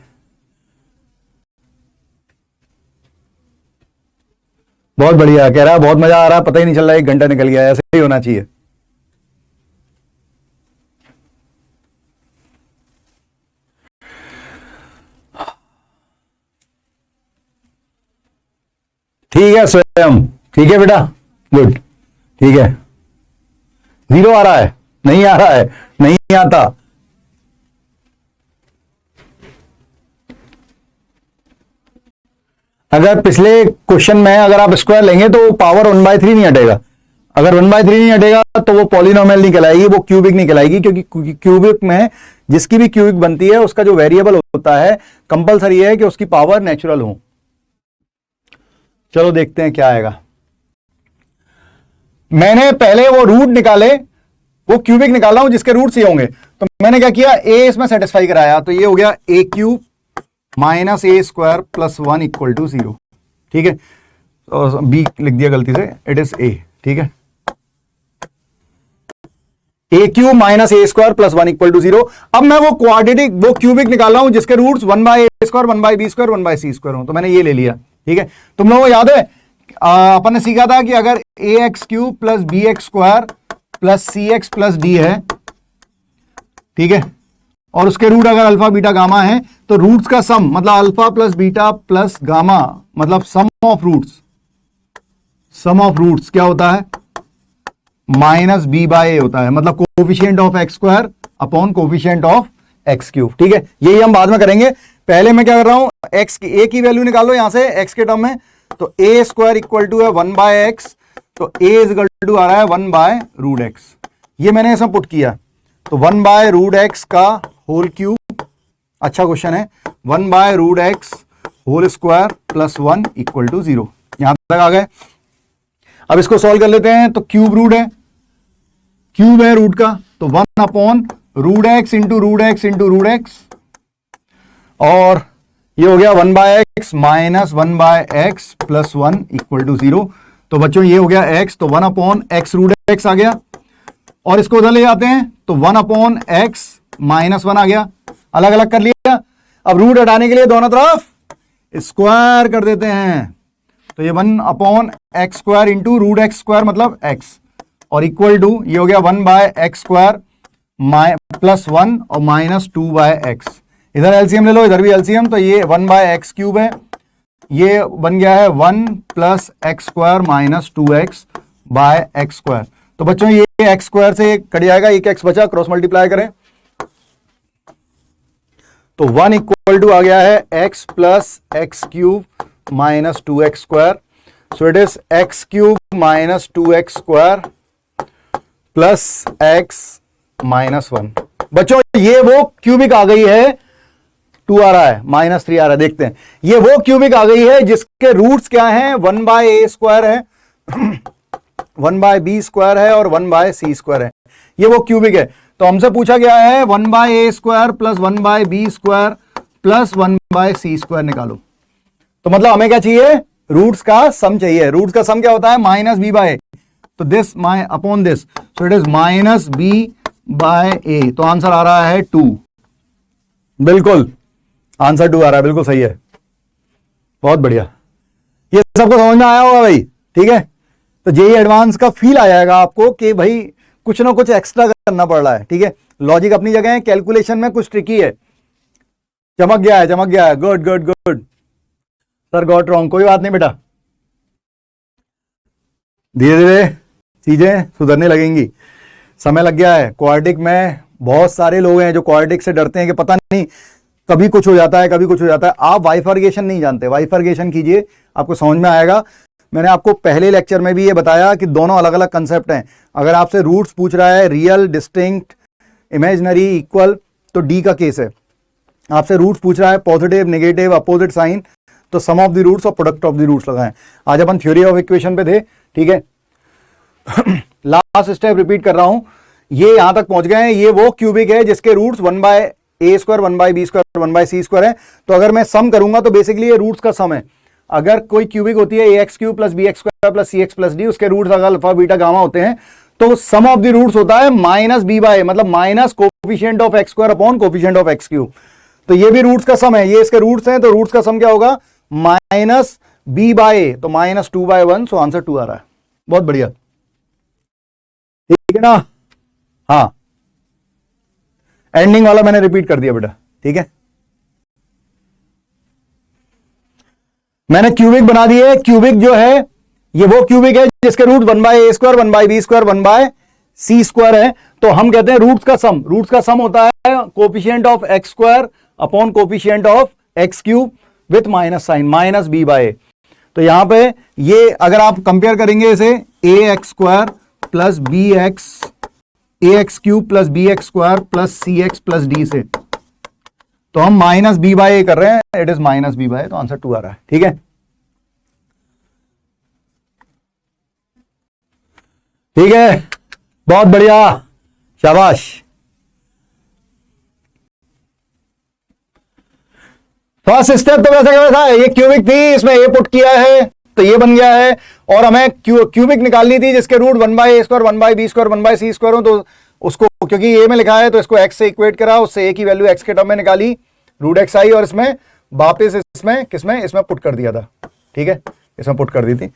Speaker 1: बहुत बढ़िया कह रहा है, बहुत मजा आ रहा है, पता ही नहीं चल रहा 1 घंटा निकल गया, ऐसे ही होना चाहिए। ठीक है स्वयं, ठीक है बेटा, गुड। ठीक है, 0 आ रहा है, नहीं आ रहा है, नहीं आता। अगर पिछले क्वेश्चन में अगर आप स्क्वायर लेंगे तो पावर 1/3 नहीं हटेगा। अगर 1/3 नहीं हटेगा तो वो पॉलिनोमियल नहीं कहलाएगी, वो क्यूबिक नहीं कहलाएगी, क्योंकि क्यूबिक में जिसकी भी क्यूबिक बनती है उसका जो वेरिएबल होता है कंपलसरी है कि उसकी पावर नेचुरल हो। चलो देखते हैं क्या आएगा। मैंने पहले वो रूट निकाले, वो क्यूबिक निकाला हूं जिसके रूट्स ये होंगे। तो मैंने क्या किया, ए इसमें सेटिस्फाई कराया, तो ये हो गया a cube minus a square plus 1 equal to 0। ठीक है, और बी लिख दिया गलती से, इट इज a। ठीक है, a cube minus a square plus 1 equal to 0। अब मैं वो क्वाड्रेटिक वो क्यूबिक निकाल रहा हूं जिसके roots 1 by a square 1 by b square 1 by c square हो, तो मैंने ये ले लिया। ठीक है, तुम लोगों को याद है अपन ने सीखा था कि अगर a x cube plus B x square plus c x plus d है, ठीक है, और उसके रूट अगर अल्फा बीटा गामा है, तो रूट्स का सम मतलब alpha plus beta plus gamma मतलब सम ऑफ रूट्स क्या होता है, माइनस बी बाय ए होता है, मतलब coefficient of x square upon coefficient of x cube. ठीक है, यही हम बाद में करेंगे। पहले मैं क्या कर रहा हूं, एक्स की ए की वैल्यू निकालो यहां से एक्स के टर्म में, तो ए स्क्वायर इक्वल टू है 1 बाय एक्स, तो ए इज इक्वल टू आ रहा है 1 बाय रूट एक्स। ये मैंने इसमें पुट किया, तो 1 बाय रूट एक्स का होल क्यूब, अच्छा क्वेश्चन है, 1 by root x whole square plus 1 equal to 0। यहां तक आ गए। अब इसको सॉल्व कर लेते हैं, तो क्यूब रूट है, क्यूब है रूट का, तो 1 upon root x into root x into root x, और ये हो गया 1 by x minus 1 by x plus 1 equal to 0। तो बच्चों ये हो गया x, तो 1 अपॉन एक्स रूट एक्स आ गया, और इसको उधर ले जाते हैं तो 1 अपॉन एक्स माइनस 1 आ गया, अलग अलग कर लिया। अब रूट हटाने के लिए दोनों तरफ स्क्वायर कर देते हैं, तो ये 1 upon x square into root x square मतलब x, और इक्वल टू ये हो गया 1 बाय एक्स स्क्वायर प्लस 1 और माइनस 2 बाय एक्स। इधर एलसीएम ले लो, इधर भी एलसीएम, तो ये 1 बाय एक्स क्यूब है, ये बन गया है 1 plus x square minus 2x by x square. तो बच्चों ये एक्स स्क्वायर से कट जाएगा, एक एक्स बचा, क्रॉस मल्टीप्लाई करें तो 1 इक्वल टू आ गया है x plus x cube minus 2x square, so it is x cube minus 2x square plus x minus 1। बच्चों ये वो क्यूबिक आ गई है, 2 आ रहा है माइनस 3 आ रहा है, देखते हैं, ये वो क्यूबिक आ गई है जिसके रूट्स क्या हैं, 1 बाय ए स्क्वायर है 1 बाय बी स्क्वायर है और 1 बाय सी स्क्वायर है, ये वो क्यूबिक है। तो हमसे पूछा गया है 1 by a square plus 1 by b square plus 1 by c square निकालो। तो मतलब हमें क्या चाहिए, रूट्स का सम चाहिए। रूट्स का सम क्या होता है, माइनस बी बाय, तो this my upon this, so it is minus B by a. तो आंसर आ रहा है 2, बिल्कुल आंसर 2 आ रहा है, बिल्कुल सही है, बहुत बढ़िया। ये सबको समझ में आया होगा भाई, ठीक है। तो जेईई एडवांस का फील आ जाएगा आपको कि भाई कुछ ना कुछ एक्स्ट्रा करना पड़ रहा है, ठीक है। लॉजिक अपनी जगह है, कैलकुलेशन में कुछ ट्रिकी है। चमक गया है, चमक गया है, good good good. Sir got wrong, कोई बात नहीं बेटा, धीरे धीरे चीजें सुधरने लगेंगी, समय लग गया है। क्वाड्रेटिक में बहुत सारे लोग हैं जो क्वाड्रेटिक से डरते हैं कि पता नहीं कभी कुछ हो जाता है, कभी कुछ हो जाता है। आप बाइफर्केशन नहीं जानते, बाइफर्केशन कीजिए, आपको समझ में आएगा। मैंने आपको पहले लेक्चर में भी ये बताया कि दोनों अलग अलग कंसेप्ट हैं। अगर आपसे रूट्स पूछ रहा है, रियल, डिस्टिंक्ट, इमेजिनरी, इक्वल, तो डी का केस है। आपसे रूट्स पूछ रहा है पॉजिटिव, नेगेटिव, अपोजिट साइन, तो सम ऑफ द रूट्स और प्रोडक्ट ऑफ द रूट्स लगाएं। आज अपन थ्योरी ऑफ इक्वेशन पे थे, ठीक है। लास्ट स्टेप रिपीट कर रहा हूं, ये यहां तक पहुंच गए हैं। ये वो क्यूबिक है जिसके roots 1 by a square 1 by b square 1 by c square है। तो अगर मैं सम करूंगा तो बेसिकली ये रूट्स का सम है। अगर कोई क्यूबिक होती है a x cube plus B x square plus c x plus d, उसके रूट्स अगर अल्फा बीटा गामा होते हैं, तो सम ऑफ द रूट्स होता है माइनस बी बाय, मतलब minus coefficient of x square upon coefficient of x cube. तो ये भी रूट्स का सम है, ये इसके रूट्स हैं, तो रूट्स का सम क्या होगा, माइनस बी बाय, तो माइनस 2 बाय 1, सो आंसर 2 आ रहा है। बहुत बढ़िया, ठीक है ना। हाँ, एंडिंग वाला मैंने रिपीट कर दिया बेटा, ठीक है। मैंने क्यूबिक बना दिए। क्यूबिक जो है ये वो क्यूबिक है जिसके root 1 by a square 1 by b square 1 by c square है। तो हम कहते हैं रूट्स का सम, रूट्स का सम होता है coefficient of x square upon coefficient of x cube with minus sign, minus B by. तो यहां पे ये अगर आप कंपेयर करेंगे इसे a x square plus B x, a x cube plus B x square plus c x plus d से, तो हम माइनस बी बाय ए कर रहे हैं, it is minus B by, तो आंसर 2 आ रहा है, ठीक है। ठीक है, बहुत बढ़िया, शाबाश। फर्स्ट स्टेप तो वैसे कैसा है, ये क्यूबिक थी, इसमें ए पुट किया है तो ये बन गया है, और हमें क्यूबिक निकालनी थी जिसके root 1 by a square 1 by b square 1 by c square हो, तो उसको, क्योंकि ए में लिखा है तो इसको एक्स से इक्वेट करा, उससे ए की वैल्यू एक्स के टर्म में निकाली, रूट एक्स आई, और इसमें वापस इसमें किसमें, इसमें पुट कर दिया था, ठीक है, इसमें पुट कर दी थी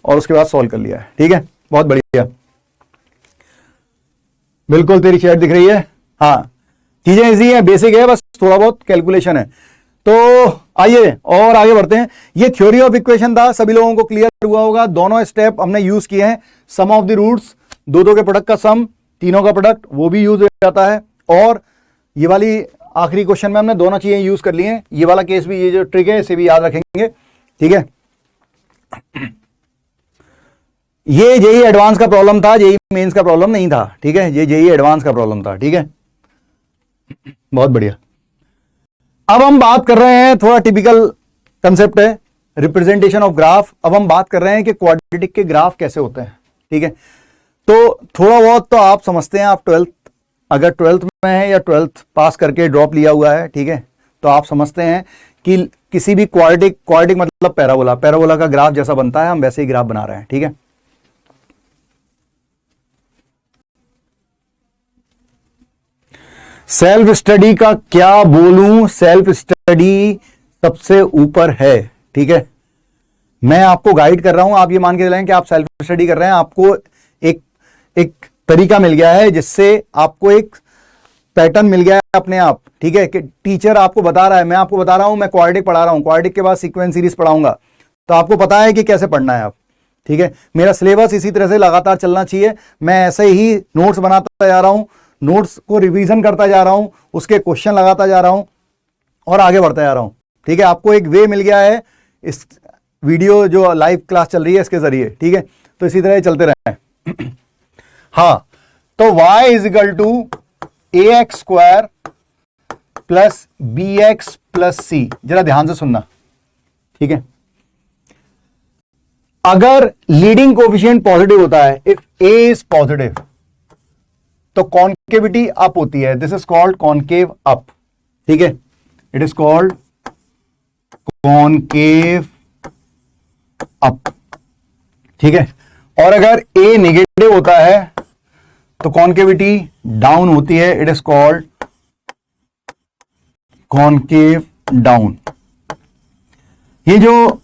Speaker 1: और उसके बाद सॉल्व कर लिया है, ठीक है, बहुत बढ़िया। बिल्कुल तेरी चैट दिख रही है, हाँ, चीजें इजी है, बेसिक है, बस थोड़ा बहुत कैलकुलेशन है। तो आइए और आगे बढ़ते हैं। ये थ्योरी ऑफ इक्वेशन था, सभी लोगों को क्लियर हुआ होगा। दोनों स्टेप हमने यूज किए हैं, सम ऑफ द रूट्स, दो के प्रोडक्ट का सम, तीनों का प्रोडक्ट, वो भी यूज हो जाता है। और ये वाली आखिरी क्वेश्चन में हमने दोनों चीजें यूज कर ली हैं। ये वाला केस भी, ये जो ट्रिक है इसे भी याद रखेंगे, ठीक है। ये जेई एडवांस का प्रॉब्लम था, जेई मेंस का प्रॉब्लम नहीं था, ठीक है, ये जेई एडवांस का प्रॉब्लम था, ठीक है, बहुत बढ़िया। अब हम बात कर रहे हैं, थोड़ा टिपिकल कंसेप्ट है, रिप्रेजेंटेशन ऑफ ग्राफ। अब हम बात कर रहे हैं कि क्वाड्रेटिक के ग्राफ कैसे होते हैं, ठीक है। तो थोड़ा बहुत तो आप समझते हैं, आप 12th, अगर 12th में है या 12th पास करके ड्रॉप लिया हुआ है, ठीक है, तो आप समझते हैं कि किसी भी क्वाड्रेटिक मतलब पैराबोला का ग्राफ जैसा बनता है, हम वैसे ही ग्राफ बना रहे हैं, ठीक है। सेल्फ स्टडी का क्या बोलूं, सेल्फ स्टडी सबसे ऊपर है, ठीक है। मैं आपको गाइड कर रहा हूं, आप ये मान के चलें कि आप सेल्फ स्टडी कर रहे हैं, आपको एक तरीका मिल गया है जिससे आपको एक पैटर्न मिल गया है अपने आप, ठीक है, कि टीचर आपको बता रहा है, मैं आपको बता रहा हूं, मैं क्वाड्रेटिक पढ़ा रहा हूं, क्वाड्रेटिक के बाद सीक्वेंस सीरीज पढ़ाऊंगा, तो आपको पता है कि कैसे पढ़ना है आप, ठीक है। मेरा सिलेबस इसी तरह से लगातार चलना चाहिए, मैं ऐसे ही नोट्स बनाता जा रहा हूं, नोट्स को रिवीजन करता जा रहा हूं, उसके क्वेश्चन लगाता जा रहा हूं और आगे बढ़ता जा रहा हूं, ठीक है। आपको एक वे मिल गया है इस वीडियो जो लाइव क्लास चल रही है इसके जरिए, ठीक है, तो इसी तरह चलते रहे। हाँ, तो y is equal to A x square plus B x plus c, जरा ध्यान से सुनना, ठीक है। अगर लीडिंग कोफिशिएंट पॉजिटिव होता है, इफ ए इज पॉजिटिव, तो कॉन्केविटी अप होती है, this is called concave up, ठीक है, it is called concave up, ठीक है। और अगर ए नेगेटिव होता है तो कॉन्केविटी डाउन होती है, it is called concave down. ये जो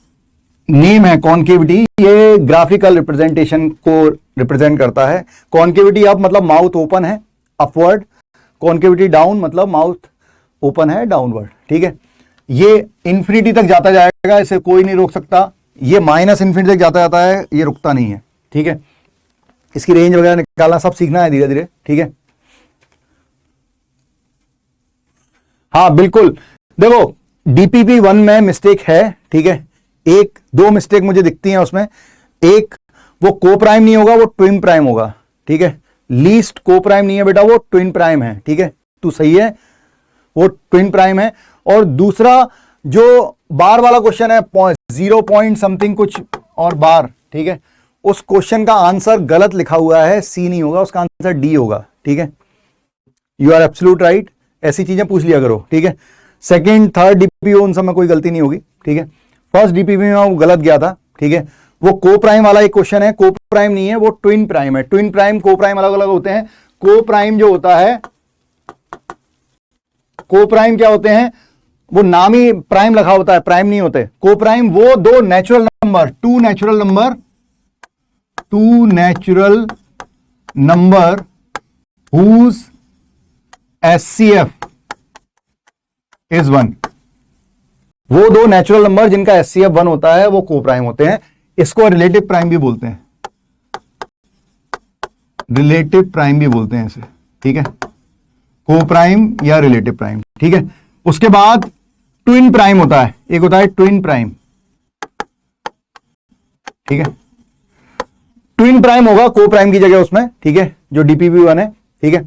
Speaker 1: नेम है कॉन्केविटी, ये ग्राफिकल रिप्रेजेंटेशन को रिप्रेजेंट करता है। कॉन्केविटी अप मतलब माउथ ओपन है अपवर्ड, कॉन्केविटी डाउन मतलब माउथ ओपन है डाउनवर्ड, ठीक है। ये इंफिनिटी तक जाता जाएगा, इसे कोई नहीं रोक सकता, ये माइनस इंफिनिटी तक जाता जाता है, ये रुकता नहीं है, ठीक है। इसकी रेंज वगैरह निकालना सब सीखना है धीरे धीरे, ठीक है। हाँ बिल्कुल, देखो डीपीपी 1 में मिस्टेक है, ठीक है, एक दो मिस्टेक मुझे दिखती हैं उसमें। एक, वो को प्राइम नहीं होगा, वो ट्विन प्राइम होगा, ठीक है। लीस्ट को प्राइम नहीं है बेटा, वो ट्विन प्राइम है, ठीक है, तू सही है, वो ट्विन प्राइम है। और दूसरा जो बार वाला क्वेश्चन है, 0 पॉइंट समथिंग कुछ और बार, ठीक है, उस क्वेश्चन का आंसर गलत लिखा हुआ है, सी नहीं होगा, उसका आंसर डी होगा, ठीक है। यू आर एब्सोल्यूट राइट, ऐसी चीजें पूछ लिया करो, ठीक है। सेकंड थर्ड डीपीपी उन सब में कोई गलती नहीं होगी, ठीक है। फर्स्ट डीपीपी में वो गलत गया था, ठीक है। वो को प्राइम वाला एक क्वेश्चन है, को प्राइम नहीं है, वो ट्विन प्राइम है। ट्विन प्राइम को प्राइम अलग अलग होते हैं। को प्राइम जो होता है, को प्राइम क्या होते हैं, वो नाम ही प्राइम लिखा होता है, प्राइम नहीं होते। को प्राइम वो दो natural number, two natural number whose HCF is 1, वो दो नेचुरल नंबर जिनका HCF 1 होता है वो को प्राइम होते हैं। इसको रिलेटिव प्राइम भी बोलते हैं, रिलेटिव प्राइम भी बोलते हैं इसे, ठीक है, को प्राइम या रिलेटिव प्राइम, ठीक है। उसके बाद ट्विन प्राइम होता है, एक होता है ट्विन प्राइम, ठीक है। ट्विन प्राइम होगा को प्राइम की जगह उसमें, ठीक है, जो डीपीपी 1 है, ठीक है।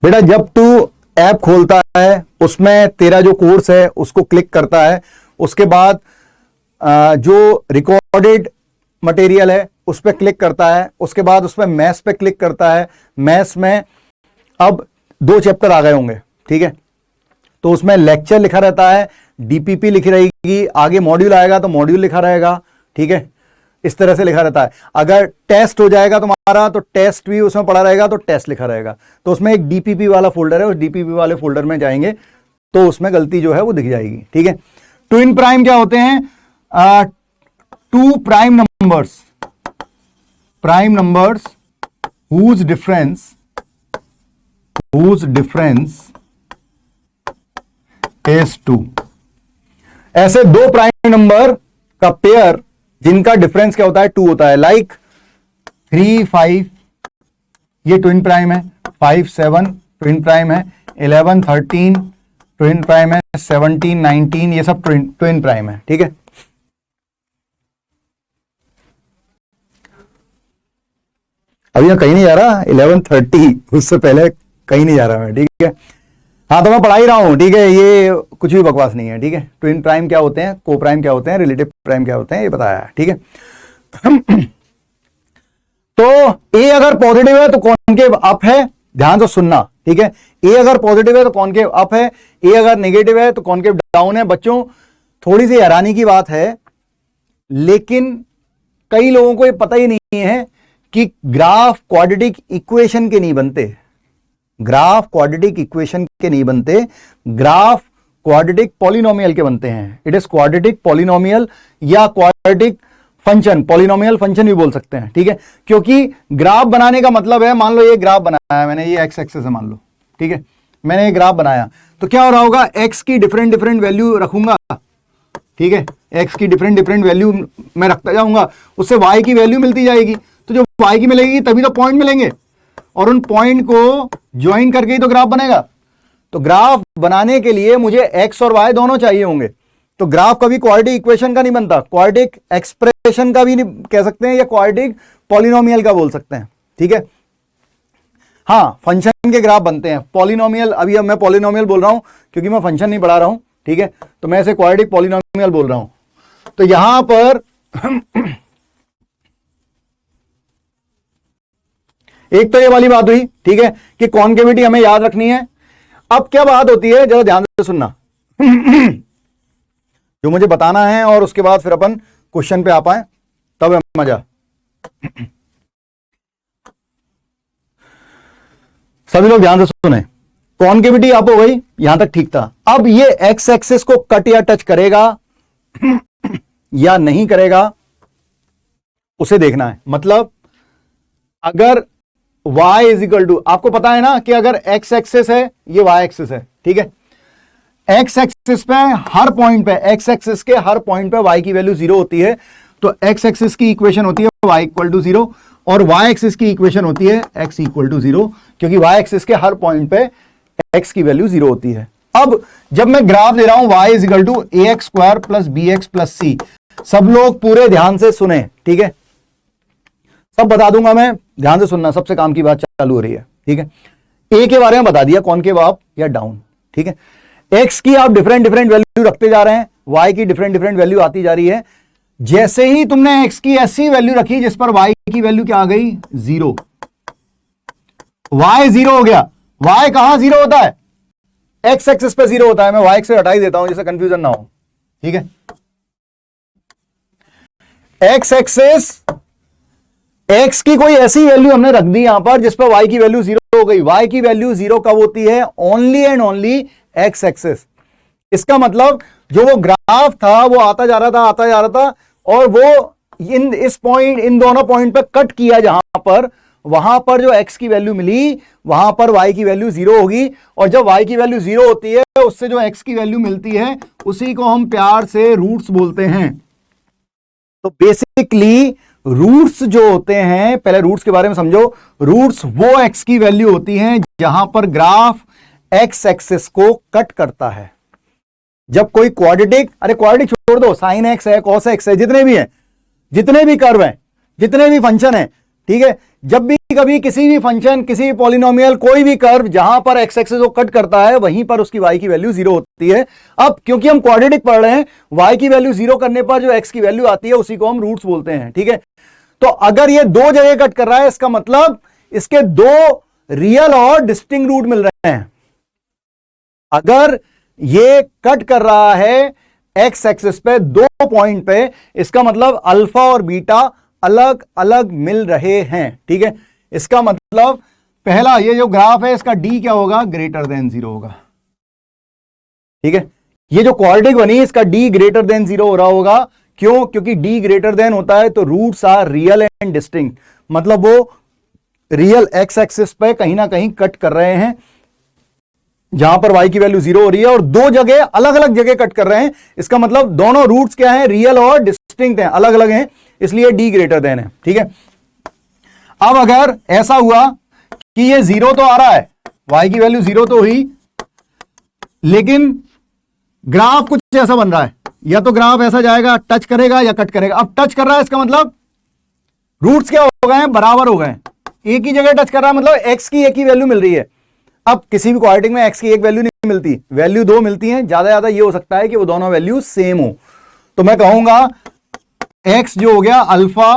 Speaker 1: बेटा जब तू ऐप खोलता है, उसमें तेरा जो कोर्स है उसको क्लिक करता है, उसके बाद जो रिकॉर्डेड मटेरियल है उस पर क्लिक करता है, उसके बाद उसमें मैथ्स पे क्लिक करता है। मैथ्स में अब 2 चैप्टर आ गए होंगे, ठीक है, तो उसमें लेक्चर लिखा रहता है, डीपीपी लिखी रहेगी, आगे मॉड्यूल आएगा तो मॉड्यूल लिखा रहेगा, ठीक है। इस तरह से लिखा रहता है। अगर टेस्ट हो जाएगा तुम्हारा तो टेस्ट भी उसमें पड़ा रहेगा, तो टेस्ट लिखा रहेगा। तो उसमें एक डीपीपी वाला फोल्डर है, उस डीपीपी वाले फोल्डर में जाएंगे तो उसमें गलती जो है वो दिख जाएगी। ठीक है, ट्विन प्राइम क्या होते हैं? Two prime numbers whose difference is 2। ऐसे दो प्राइम नंबर का पेयर जिनका डिफरेंस क्या होता है? 2 होता है। लाइक 3 5 ये ट्विन प्राइम है, 5 7 ट्विन प्राइम है, 11 13 ट्विन प्राइम है, 17 19 ये सब ट्विन प्राइम है। ठीक है, अभी मैं कहीं नहीं जा रहा, 11:30 उससे पहले कहीं नहीं जा रहा मैं। ठीक है, हाँ तो मैं पढ़ा ही रहा हूं। ठीक है, ये कुछ भी बकवास नहीं है। ठीक है, ट्विन प्राइम क्या होते हैं, को प्राइम क्या होते हैं, रिलेटिव प्राइम क्या होते हैं, ये बताया है। ठीक है, तो ए अगर पॉजिटिव है तो कॉनकेव अप है, ध्यान से सुनना। ठीक है, ए अगर पॉजिटिव है तो कॉनकेव अप है, ए अगर नेगेटिव है तो कॉनकेव डाउन है। बच्चों थोड़ी सी हैरानी की बात है, लेकिन कई लोगों को ये पता ही नहीं है कि ग्राफ क्वाड्रेटिक इक्वेशन के नहीं बनते, ग्राफ क्वाड्रेटिक इक्वेशन के नहीं बनते, ग्राफ क्वाड्रेटिक पॉलिनोमियल के बनते हैं। इट इज क्वाड्रेटिक पॉलिनोमियल या क्वाड्रेटिक फंक्शन, पॉलिनोमियल फंक्शन भी बोल सकते हैं। ठीक है, क्योंकि ग्राफ बनाने का मतलब है, मान लो ये ग्राफ बनाया मैंने, ये एक्स एक्सिस है मान लो। ठीक है, मैंने ये ग्राफ बनाया तो क्या हो रहा होगा, एक्स की डिफरेंट वैल्यू रखूंगा। ठीक है, एक्स की डिफरेंट वैल्यू मैं रखता जाऊंगा, उससे वाई की वैल्यू मिलती जाएगी। तो जो वाई की मिलेगी तभी तो पॉइंट मिलेंगे, और उन पॉइंट को ज्वाइन करके ही तो ग्राफ बनेगा। तो ग्राफ बनाने के लिए मुझे एक्स और वाई दोनों चाहिए होंगे। तो ग्राफ कभी क्वाड्रेटिक इक्वेशन का नहीं बनता, क्वाड्रेटिक एक्सप्रेशन का भी नहीं कह सकते हैं, या क्वाड्रेटिक पॉलिनोमियल का बोल सकते हैं। ठीक है, हाँ फंक्शन के ग्राफ बनते हैं, पॉलिनोमियल अभी अब मैं पॉलिनोमियल बोल रहा हूं क्योंकि मैं फंक्शन नहीं पढ़ा रहा हूं। ठीक है, तो मैं इसे क्वाड्रेटिक पॉलिनोमियल बोल रहा हूं। तो यहां पर एक तो ये वाली बात हुई। ठीक है, कि कॉनकेविटी हमें याद रखनी है। अब क्या बात होती है, जरा ध्यान से सुनना जो मुझे बताना है, और उसके बाद फिर अपन क्वेश्चन पे आ पाए, तब है मजा। सभी लोग ध्यान से सुने, कॉनकेविटी अप हो गई, यहां तक ठीक था। अब ये एक्स एक्सिस को कट या टच करेगा या नहीं करेगा, उसे देखना है। मतलब अगर y इज इक्वल टू, आपको पता है ना कि अगर x एक्सिस है, ये y एक्सिस है। ठीक है, x एक्सिस पे हर पॉइंट पे, x एक्सिस के हर पॉइंट पे y की वैल्यू 0 होती है। तो x एक्सिस की इक्वेशन होती है y इक्वल टू 0, और y एक्सिस की इक्वेशन होती है x इक्वल टू 0, क्योंकि y एक्सिस के हर पॉइंट पे x की वैल्यू 0 होती है। अब जब मैं ग्राफ ले रहा हूं y is equal to ax square plus bx plus c, सब लोग पूरे ध्यान से सुने। ठीक है, सब बता दूंगा मैं, ध्यान से सुनना, सबसे काम की बात चालू हो रही है। ठीक है, ए के बारे में बता दिया, कॉनकेव अप या डाउन। ठीक है, एक्स की आप डिफरेंट वैल्यू रखते जा रहे हैं, वाई की डिफरेंट वैल्यू आती जा रही है। जैसे ही तुमने एक्स की ऐसी वैल्यू रखी जिस पर वाई की वैल्यू क्या आ गई, 0, वाई 0 हो गया। वाई कहां 0 होता है, एक्स एक्सिस पे 0 होता है। मैं वाई से हटा ही देता हूं जिससे कंफ्यूजन ना हो। ठीक है, एक्स एक्सिस, x की कोई ऐसी वैल्यू हमने रख दी यहां पर जिस पर y की वैल्यू 0 हो गई। y की वैल्यू 0 कब होती है, only and only x axis. इसका मतलब जो वो ग्राफ था वो आता जा रहा था, और वो इस पॉइंट, इन दोनों पॉइंट पे कट किया जहां पर, वहां पर जो x की वैल्यू मिली वहां पर y की वैल्यू 0 होगी। और जब y की वैल्यू 0 होती है, उससे जो x की वैल्यू मिलती है उसी को हम प्यार से रूट्स बोलते हैं। तो बेसिकली रूट्स जो होते हैं, पहले रूट्स के बारे में समझो। रूट्स वो x की वैल्यू होती हैं जहां पर ग्राफ x एक्सिस को कट करता है। जब कोई क्वाड्रेटिक, अरे क्वाड्रेटिक छोड़ दो, साइन एक्स है, कॉस एक्स है, जितने भी हैं, जितने भी कर्व हैं, जितने भी फंक्शन हैं, ठीक है, जब भी कभी किसी भी फंक्शन, किसी भी पॉलिनोमियल, कोई भी कर्व जहां पर एक्स एक्सिस को कट करता है, वहीं पर उसकी y की वैल्यू 0 होती है। अब क्योंकि हम क्वाड्रेटिक पढ़ रहे हैं, y की वैल्यू 0 करने पर जो x की वैल्यू आती है उसी को हम रूट्स बोलते हैं। ठीक है, तो अगर ये दो जगह कट कर रहा है, इसका मतलब इसके दो रियल और डिस्टिंक्ट रूट मिल रहे हैं। अगर ये कट कर रहा है एक्स एक्सिस पे दो पॉइंट पे, इसका मतलब अल्फा और बीटा अलग अलग मिल रहे हैं, ठीक है। इसका मतलब पहला ये जो ग्राफ है इसका डी क्या होगा, ग्रेटर देन 0 होगा, ठीक है। ये जो क्वाड्रेटिक बनी इसका डी ग्रेटर देन 0 हो रहा होगा, क्यों, क्योंकि डी ग्रेटर देन होता है तो roots are real and distinct, मतलब वो रियल एक्स एक्सिस पे कहीं ना कहीं कट कर रहे हैं, जहां पर y की वैल्यू 0 हो रही है, और दो जगह अलग अलग जगह कट कर रहे हैं। इसका मतलब दोनों रूट्स क्या है, रियल और डिस्टिंक्ट हैं, अलग अलग हैं, इसलिए डी ग्रेटर देन है, ठीक है। अब अगर ऐसा हुआ कि ये 0 तो आ रहा है, y की वैल्यू 0 तो हुई, लेकिन ग्राफ कुछ ऐसा बन रहा है, या तो ग्राफ ऐसा जाएगा, टच करेगा या कट करेगा। अब टच कर रहा है, इसका मतलब रूट्स क्या हो गए हैं, बराबर हो गए हैं, एक ही जगह टच कर रहा है, मतलब x की एक ही वैल्यू मिल रही है। अब किसी भी क्वाड्रेटिक में x की एक वैल्यू नहीं मिलती, वैल्यू दो मिलती हैं, ज्यादा ये हो सकता है कि वो दोनों वैल्यू सेम हो। तो मैं कहूंगा x जो हो गया अल्फा,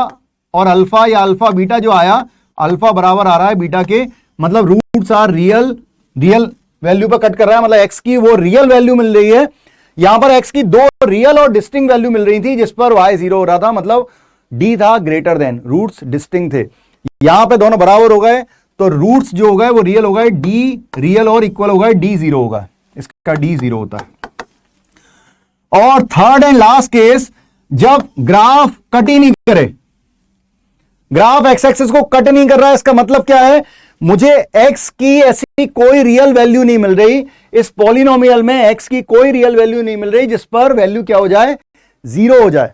Speaker 1: और अल्फा या अल्फा बीटा जो आया, अल्फा बराबर आ रहा है बीटा के, मतलब रूट्स आर रियल वैल्यू पर कट कर रहा है, मतलब x की वो रियल वैल्यू मिल रही है। यहां पर x की दो रियल और डिस्टिंक्ट वैल्यू मिल रही थी, जिस पर y 0 हो रहा था, मतलब d था ग्रेटर देन, रूट्स डिस्टिंक्ट थे। यहां पे दोनों बराबर हो गए तो रूट्स जो हो गए वो रियल हो गए, d रियल और इक्वल हो गए, d 0 होगा, इसका d 0 होता है। और थर्ड एंड लास्ट केस, जब ग्राफ कट ही नहीं करे, ग्राफ एक्स एक्सिस को कट नहीं कर रहा है, इसका मतलब क्या है, मुझे x की ऐसी कोई रियल वैल्यू नहीं मिल रही, इस पॉलिनोमियल में x की कोई रियल वैल्यू नहीं मिल रही जिस पर वैल्यू क्या हो जाए, 0 हो जाए।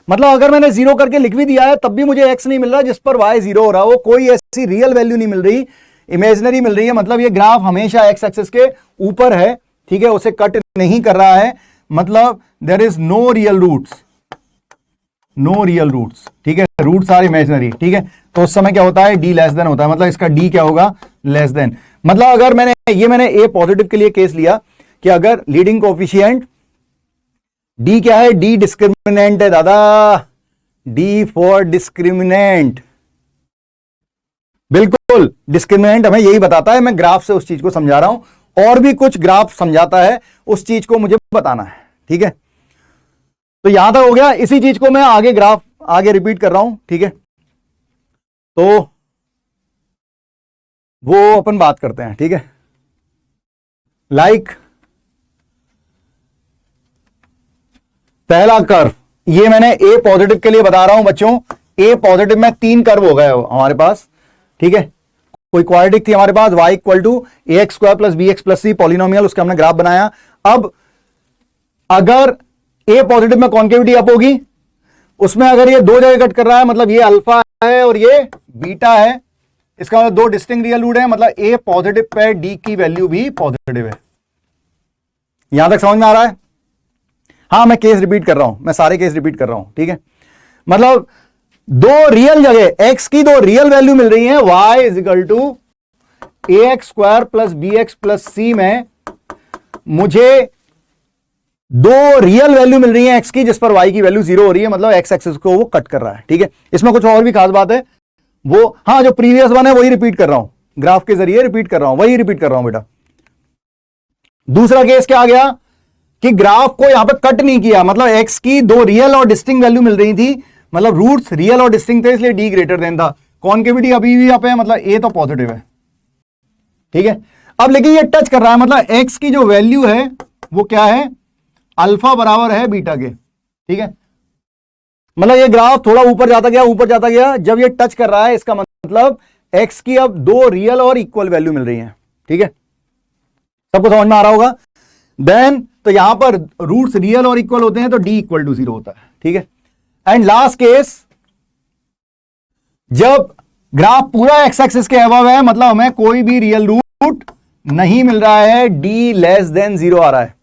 Speaker 1: मतलब अगर मैंने 0 करके लिख भी दिया है तब भी मुझे x नहीं मिल रहा जिस पर y 0 हो रहा हो, कोई ऐसी रियल वैल्यू नहीं मिल रही, इमेजिनरी मिल रही है। मतलब ये ग्राफ हमेशा x एक्सिस के ऊपर है, ठीक है, उसे कट नहीं कर रहा है, मतलब there is no real roots, no real roots, ठीक है, रूट्स आर इमेजिनरी, ठीक है। तो उस समय क्या होता है, d लेस देन होता है, मतलब इसका d क्या होगा, लेस देन। मतलब अगर मैंने a पॉजिटिव के लिए केस लिया कि अगर लीडिंग कोफिशिएंट d क्या है, d डिस्क्रिमिनेंट है दादा, d फॉर डिस्क्रिमिनेंट, बिल्कुल डिस्क्रिमिनेंट हमें यही बताता है, मैं ग्राफ से उस चीज को समझा रहा हूं, और भी कुछ ग्राफ समझाता है, उस चीज को मुझे बताना है, ठीक है। तो यहां तक हो गया, इसी चीज को मैं आगे ग्राफ आगे रिपीट कर रहा हूं, ठीक है। तो वो अपन बात करते हैं, ठीक है। लाइक पहला कर्व, ये मैंने ए पॉजिटिव के लिए बता रहा हूं बच्चों, ए पॉजिटिव में 3 कर्व हो गए हमारे पास, ठीक है। कोई क्वाड्रेटिक थी हमारे पास, y equal to A x square plus B x plus C polynomial, उसका हमने ग्राफ बनाया। अब अगर ए पॉजिटिव में कॉन्केविटी अप होगी, उसमें अगर ये दो जगह कट कर रहा है, मतलब ये अल्फा है और ये बीटा है, इसका मतलब दो डिस्टिंक्ट रियल रूट है, मतलब ए पॉजिटिव पे डी की वैल्यू भी पॉजिटिव है। यहां तक समझ में आ रहा है? हाँ, मैं केस रिपीट कर रहा हूं, मैं सारे केस रिपीट कर रहा हूं, ठीक है। मतलब दो रियल जगह x की दो रियल वैल्यू मिल रही है, y is equal to A x square plus B x plus c में मुझे दो रियल वैल्यू मिल रही है x की, जिस पर y की वैल्यू 0 हो रही है, मतलब x एक्सिस को वो कट कर रहा है, ठीक है। इसमें कुछ और भी खास बात है, वो हाँ जो प्रीवियस वन है वही रिपीट कर रहा हूं, ग्राफ के जरिए रिपीट कर रहा हूं, वही रिपीट कर रहा हूं बेटा। दूसरा केस क्या आ गया कि ग्राफ को यहां पे कट नहीं किया, मतलब x की दो रियल और डिस्टिंक्ट वैल्यू मिल रही थी, मतलब रूट्स रियल और डिस्टिंक्ट थे, इसलिए d ग्रेटर देन था। कॉन्केविटी अभी भी यहां पे है, मतलब a तो पॉजिटिव है, ठीक है। अब लेकिन ये टच कर रहा है, मतलब x की जो वैल्यू है वो क्या है, अल्फा बराबर है बीटा के, ठीक है। मतलब ये ग्राफ थोड़ा ऊपर जाता गया, ऊपर जाता गया, जब ये टच कर रहा है इसका मतलब x की अब दो रियल और इक्वल वैल्यू मिल रही है, ठीक है। सबको समझ में आ रहा होगा? देन तो यहां पर रूट्स रियल और इक्वल होते हैं तो d इक्वल टू 0 होता है, ठीक है। एंड लास्ट केस, जब ग्राफ पूरा एक्स एक्सिस के अबव है, मतलब हमें कोई भी रियल रूट नहीं मिल रहा है, d लेस देन 0 आ रहा है,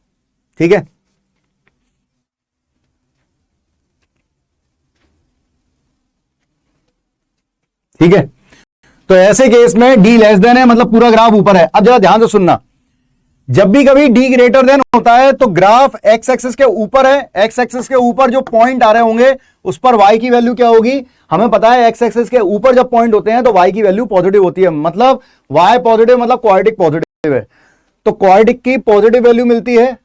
Speaker 1: ठीक है। ठीक है, तो ऐसे केस में d लेस देन है, मतलब पूरा ग्राफ ऊपर है। अब जरा ध्यान से सुनना, जब भी कभी d ग्रेटर देन होता है तो ग्राफ एक्स एक्सिस के ऊपर है, एक्स एक्सिस के ऊपर जो पॉइंट आ रहे होंगे उस पर y की वैल्यू क्या होगी, हमें पता है एक्स एक्सिस के ऊपर जब पॉइंट होते हैं तो y की वैल्यू पॉजिटिव होती है, मतलब y पॉजिटिव मतलब क्वाड्रेटिक पॉजिटिव है, तो क्वाड्रेटिक की पॉजिटिव वैल्यू मिलती है,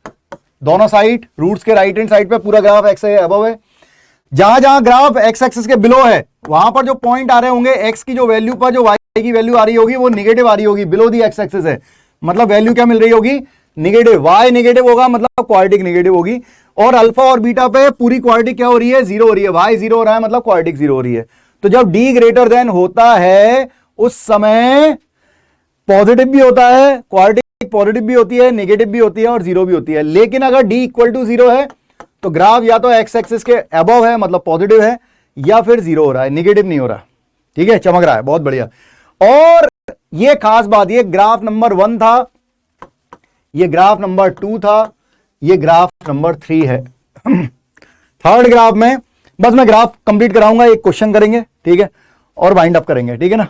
Speaker 1: दोनों साइड रूट्स के राइट हैंड साइड पे पूरा ग्राफ एक्स है अबव है। जहां जहां ग्राफ एक्स एक्सिस के बिलो है वहां पर जो पॉइंट आ रहे होंगे एक्स की जो वैल्यू पर जो वाई की वैल्यू आ रही होगी वो निगेटिव आ रही होगी, बिलो दी एक्स एक्सिस है, मतलब वैल्यू क्या मिल रही होगी, निगेटिव। वाई निगेटिव होगा मतलब क्वाड्रेटिक निगेटिव होगी। और अल्फा और बीटा पे पूरी क्वाड्रेटिक क्या हो रही है, जीरो हो रही है। वाई जीरो हो रहा है मतलब क्वाड्रेटिक जीरो हो रही है। तो जब डी ग्रेटर देन होता है उस समय पॉजिटिव भी होता है, क्वाड्रेटिक पॉजिटिव भी होती है, नेगेटिव भी होती है और जीरो भी होती है। लेकिन अगर डी इक्वल टू जीरो है तो ग्राफ या तो एक्स एक्सिस के अबव है मतलब पॉजिटिव है, या फिर जीरो हो रहा है, नेगेटिव नहीं हो रहा। ठीक है, चमक रहा है, बहुत बढ़िया। और ये खास बात, ये ग्राफ नंबर 1 था, ये ग्राफ नंबर 2 था, ये ग्राफ नंबर 3 है। थर्ड ग्राफ में बस मैं ग्राफ कंप्लीट कराऊंगा, एक क्वेश्चन करेंगे, ठीक है, और वाइंड अप करेंगे, ठीक है ना।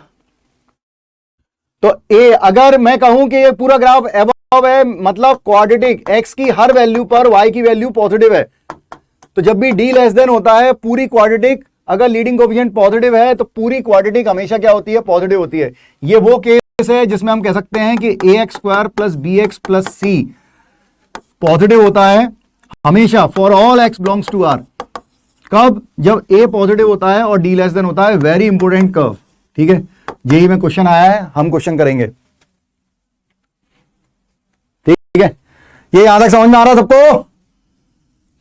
Speaker 1: तो ए अगर मैं कहूं कि ये पूरा ग्राफ अबव है मतलब क्वाड्रेटिक, एक्स की हर वैल्यू पर वाई की वैल्यू पॉजिटिव है, तो जब भी डी लेस देन होता है पूरी क्वाड्रेटिक, अगर लीडिंग कोएफिशिएंट पॉजिटिव है तो पूरी क्वाड्रेटिक हमेशा क्या होती है, पॉजिटिव होती है। ये वो केस है जिसमें हम कह सकते हैं कि a x square plus B x plus c positive होता है हमेशा for all x belongs to R. कब, जब ए पॉजिटिव होता है और डी लेस देन होता है। वेरी इंपोर्टेंट कर्व, ठीक है, जेई में क्वेश्चन आया है, हम क्वेश्चन करेंगे, ठीक है। ये यहां तक समझ में आ रहा है सबको,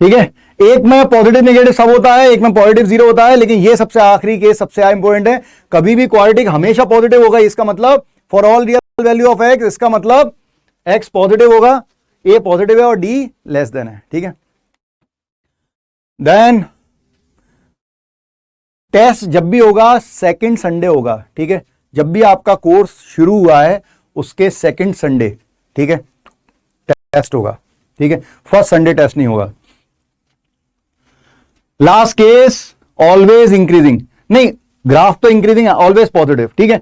Speaker 1: ठीक है। एक में पॉजिटिव नेगेटिव सब होता है, एक में पॉजिटिव जीरो होता है, लेकिन ये सबसे आखिरी केस सबसे इंपॉर्टेंट है। कभी भी क्वाड्रेटिक हमेशा पॉजिटिव होगा, इसका मतलब for all real value of x, इसका मतलब एक्स पॉजिटिव होगा, ए पॉजिटिव है और डी लेस देन है, ठीक है। देन टेस्ट जब भी होगा सेकंड संडे होगा, ठीक है, जब भी आपका कोर्स शुरू हुआ है उसके सेकंड संडे, ठीक है, टेस्ट होगा, ठीक है, फर्स्ट संडे टेस्ट नहीं होगा। लास्ट केस ऑलवेज इंक्रीजिंग, नहीं ग्राफ तो इंक्रीजिंग है, ऑलवेज पॉजिटिव, ठीक है।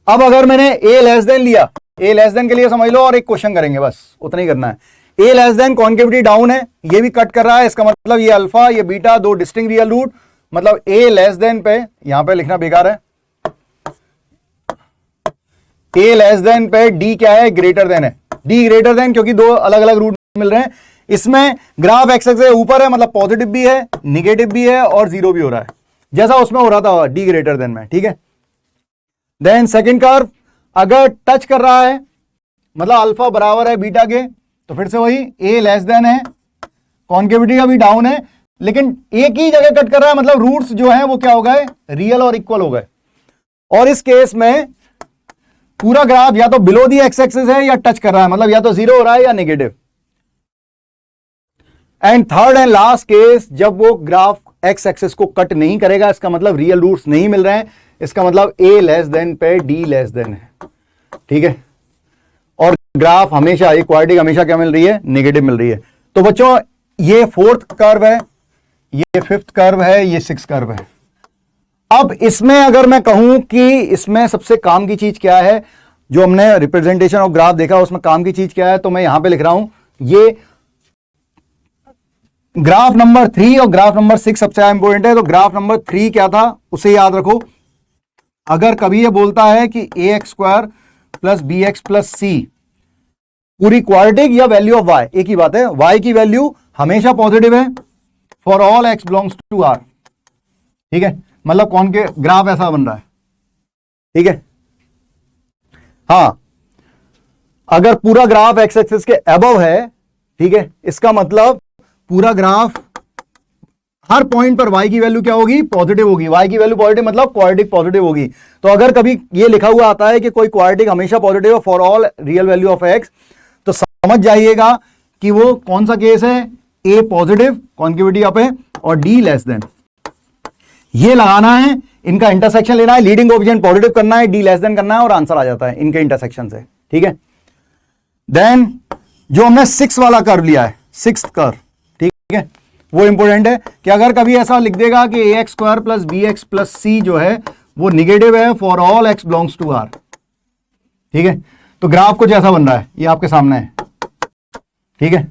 Speaker 1: अब अगर मैंने ए लेस देन लिया, ए लेस देन के लिए समझ लो और एक क्वेश्चन करेंगे, बस उतना ही करना है। ए लेस देन कॉन्केविटी डाउन है, ये भी कट कर रहा है, इसका मतलब ये अल्फा ये बीटा दो डिस्टिंक्ट रियल रूट, मतलब ए लेस देन पे यहां पे लिखना बेकार है, ए लेस देन पे डी क्या है, ग्रेटर देन है। डी ग्रेटर देन क्योंकि दो अलग अलग रूट मिल रहे हैं, इसमें ग्राफ एक्स एक्सिस ऊपर है मतलब पॉजिटिव भी है, निगेटिव भी है और जीरो भी हो रहा है, जैसा उसमें हो रहा था डी ग्रेटर देन में, ठीक है। देन सेकंड कर्व अगर टच कर रहा है मतलब अल्फा बराबर है बीटा के, तो फिर से वही ए लेस देन है, कॉन्केविटी का भी डाउन है, लेकिन एक ही जगह कट कर रहा है मतलब रूट्स जो है वो क्या हो गए, रियल और इक्वल हो गए। और इस केस में पूरा ग्राफ या तो बिलो दी एक्स एक्सिस है या टच कर रहा है, मतलब या तो जीरो हो रहा है या negative. And third and last case जब वो ग्राफ एक्स एक्सिस को कट नहीं करेगा, इसका मतलब रियल रूट्स नहीं मिल रहे हैं, इसका मतलब ए लेस देन पे डी लेस देन है, ठीक है। और ग्राफ हमेशा ये क्वाड्रेटिक हमेशा क्या मिल रही है, नेगेटिव मिल रही है। तो बच्चों ये फोर्थ कर्व है, ये फिफ्थ कर्व है, ये सिक्स कर्व है। अब इसमें अगर मैं कहूं कि इसमें सबसे काम की चीज क्या है, जो हमने रिप्रेजेंटेशन ऑफ ग्राफ देखा उसमें काम की चीज क्या है, तो मैं यहां पे लिख रहा हूं ये ग्राफ नंबर 3 और ग्राफ नंबर 6 सबसे इंपॉर्टेंट है। तो ग्राफ नंबर 3 क्या था उसे याद रखो। अगर कभी ये बोलता है कि a x square plus B x plus c पूरी क्वाड्रेटिक या वैल्यू ऑफ वाई, एक ही बात है, वाई की वैल्यू हमेशा पॉजिटिव है for all x belongs to R, ठीक है, मतलब कौन के ग्राफ ऐसा बन रहा है, ठीक है। हां, अगर पूरा ग्राफ एक्स एक्सिस के अबव है, ठीक है, इसका मतलब पूरा ग्राफ हर पॉइंट पर y की वैल्यू क्या होगी, पॉजिटिव होगी। y की वैल्यू पॉजिटिव मतलब क्वाड्रेटिक पॉजिटिव होगी। तो अगर कभी ये लिखा हुआ आता है कि कोई क्वाड्रेटिक हमेशा पॉजिटिव है for all real value of x, तो समझ जाइएगा कि वो कौन सा केस है, a पॉजिटिव कॉन्केविटी अप है और d लेस देन। ये लगाना है, इनका इंटरसेक्शन लेना है, लीडिंग कोएफिशिएंट पॉजिटिव करना है, d लेस देन करना है और आंसर आ जाता है इनके इंटरसेक्शन से, ठीक है। देन जो हमने 6 वाला कर्व लिया है, 6th कर्व, ठीक है, वो इंपॉर्टेंट है कि अगर कभी ऐसा लिख देगा कि a x square plus B x plus c जो है वो निगेटिव है for all x belongs to R, ठीक है, तो ग्राफ कुछ ऐसा बन रहा है, ये आपके सामने है, ठीक है।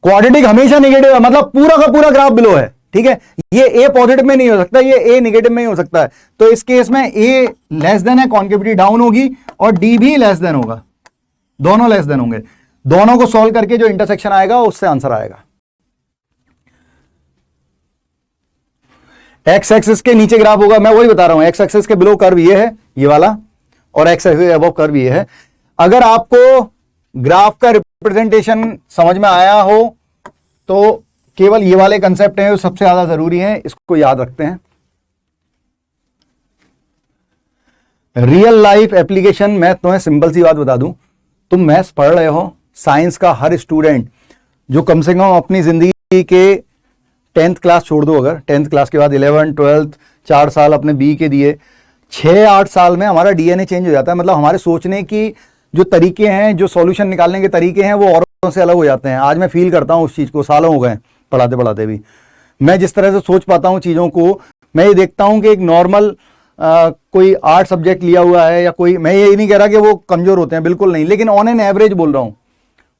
Speaker 1: क्वाड्रेटिक हमेशा निगेटिव है मतलब पूरा का पूरा ग्राफ बिलो है, ठीक है। ये ए पॉजिटिव में नहीं हो सकता, ये ए निगेटिव में ही हो सकता है। तो इस केस में ए लेस देन है, कॉन्केविटी डाउन होगी और डी भी लेस देन होगा, दोनों लेस देन होंगे। दोनों को सॉल्व करके जो इंटरसेक्शन आएगा उससे आंसर आएगा। एक्स एक्सिस के नीचे ग्राफ होगा, मैं वही बता रहा हूं, एक्स एक्सिस के बिलो कर्व ये है, ये वाला, और एक्स एक्सिस अबव कर्व ये है। अगर आपको ग्राफ का रिप्रेजेंटेशन समझ में आया हो तो केवल ये वाले कंसेप्ट हैं जो सबसे ज्यादा जरूरी हैं, इसको याद रखते हैं। रियल लाइफ एप्लीकेशन, मैं तुम्हें सिंपल सी बात बता दूं, तुम मैथ्स पढ़ रहे हो, साइंस का हर स्टूडेंट जो कम से कम अपनी जिंदगी के 10th क्लास छोड़ दो, अगर 10th क्लास के बाद 11th 12th 4 साल अपने बी के दिए, 6-8 साल में हमारा डीएनए चेंज हो जाता है। मतलब हमारे सोचने की जो तरीके हैं, जो सॉल्यूशन निकालने के तरीके हैं, वो औरों से अलग हो जाते हैं। आज मैं फील करता हूं उस चीज को, सालों हो गए पढ़ाते पढ़ाते भी। मैं जिस तरह से सोच पाता हूं चीजों को, मैं ये देखता हूं कि एक नॉर्मल कोई आर्ट सब्जेक्ट लिया हुआ है या कोई, मैं ये नहीं कह रहा कि वो कमजोर होते हैं, बिल्कुल नहीं, लेकिन ऑन एन एवरेज बोल रहा हूं,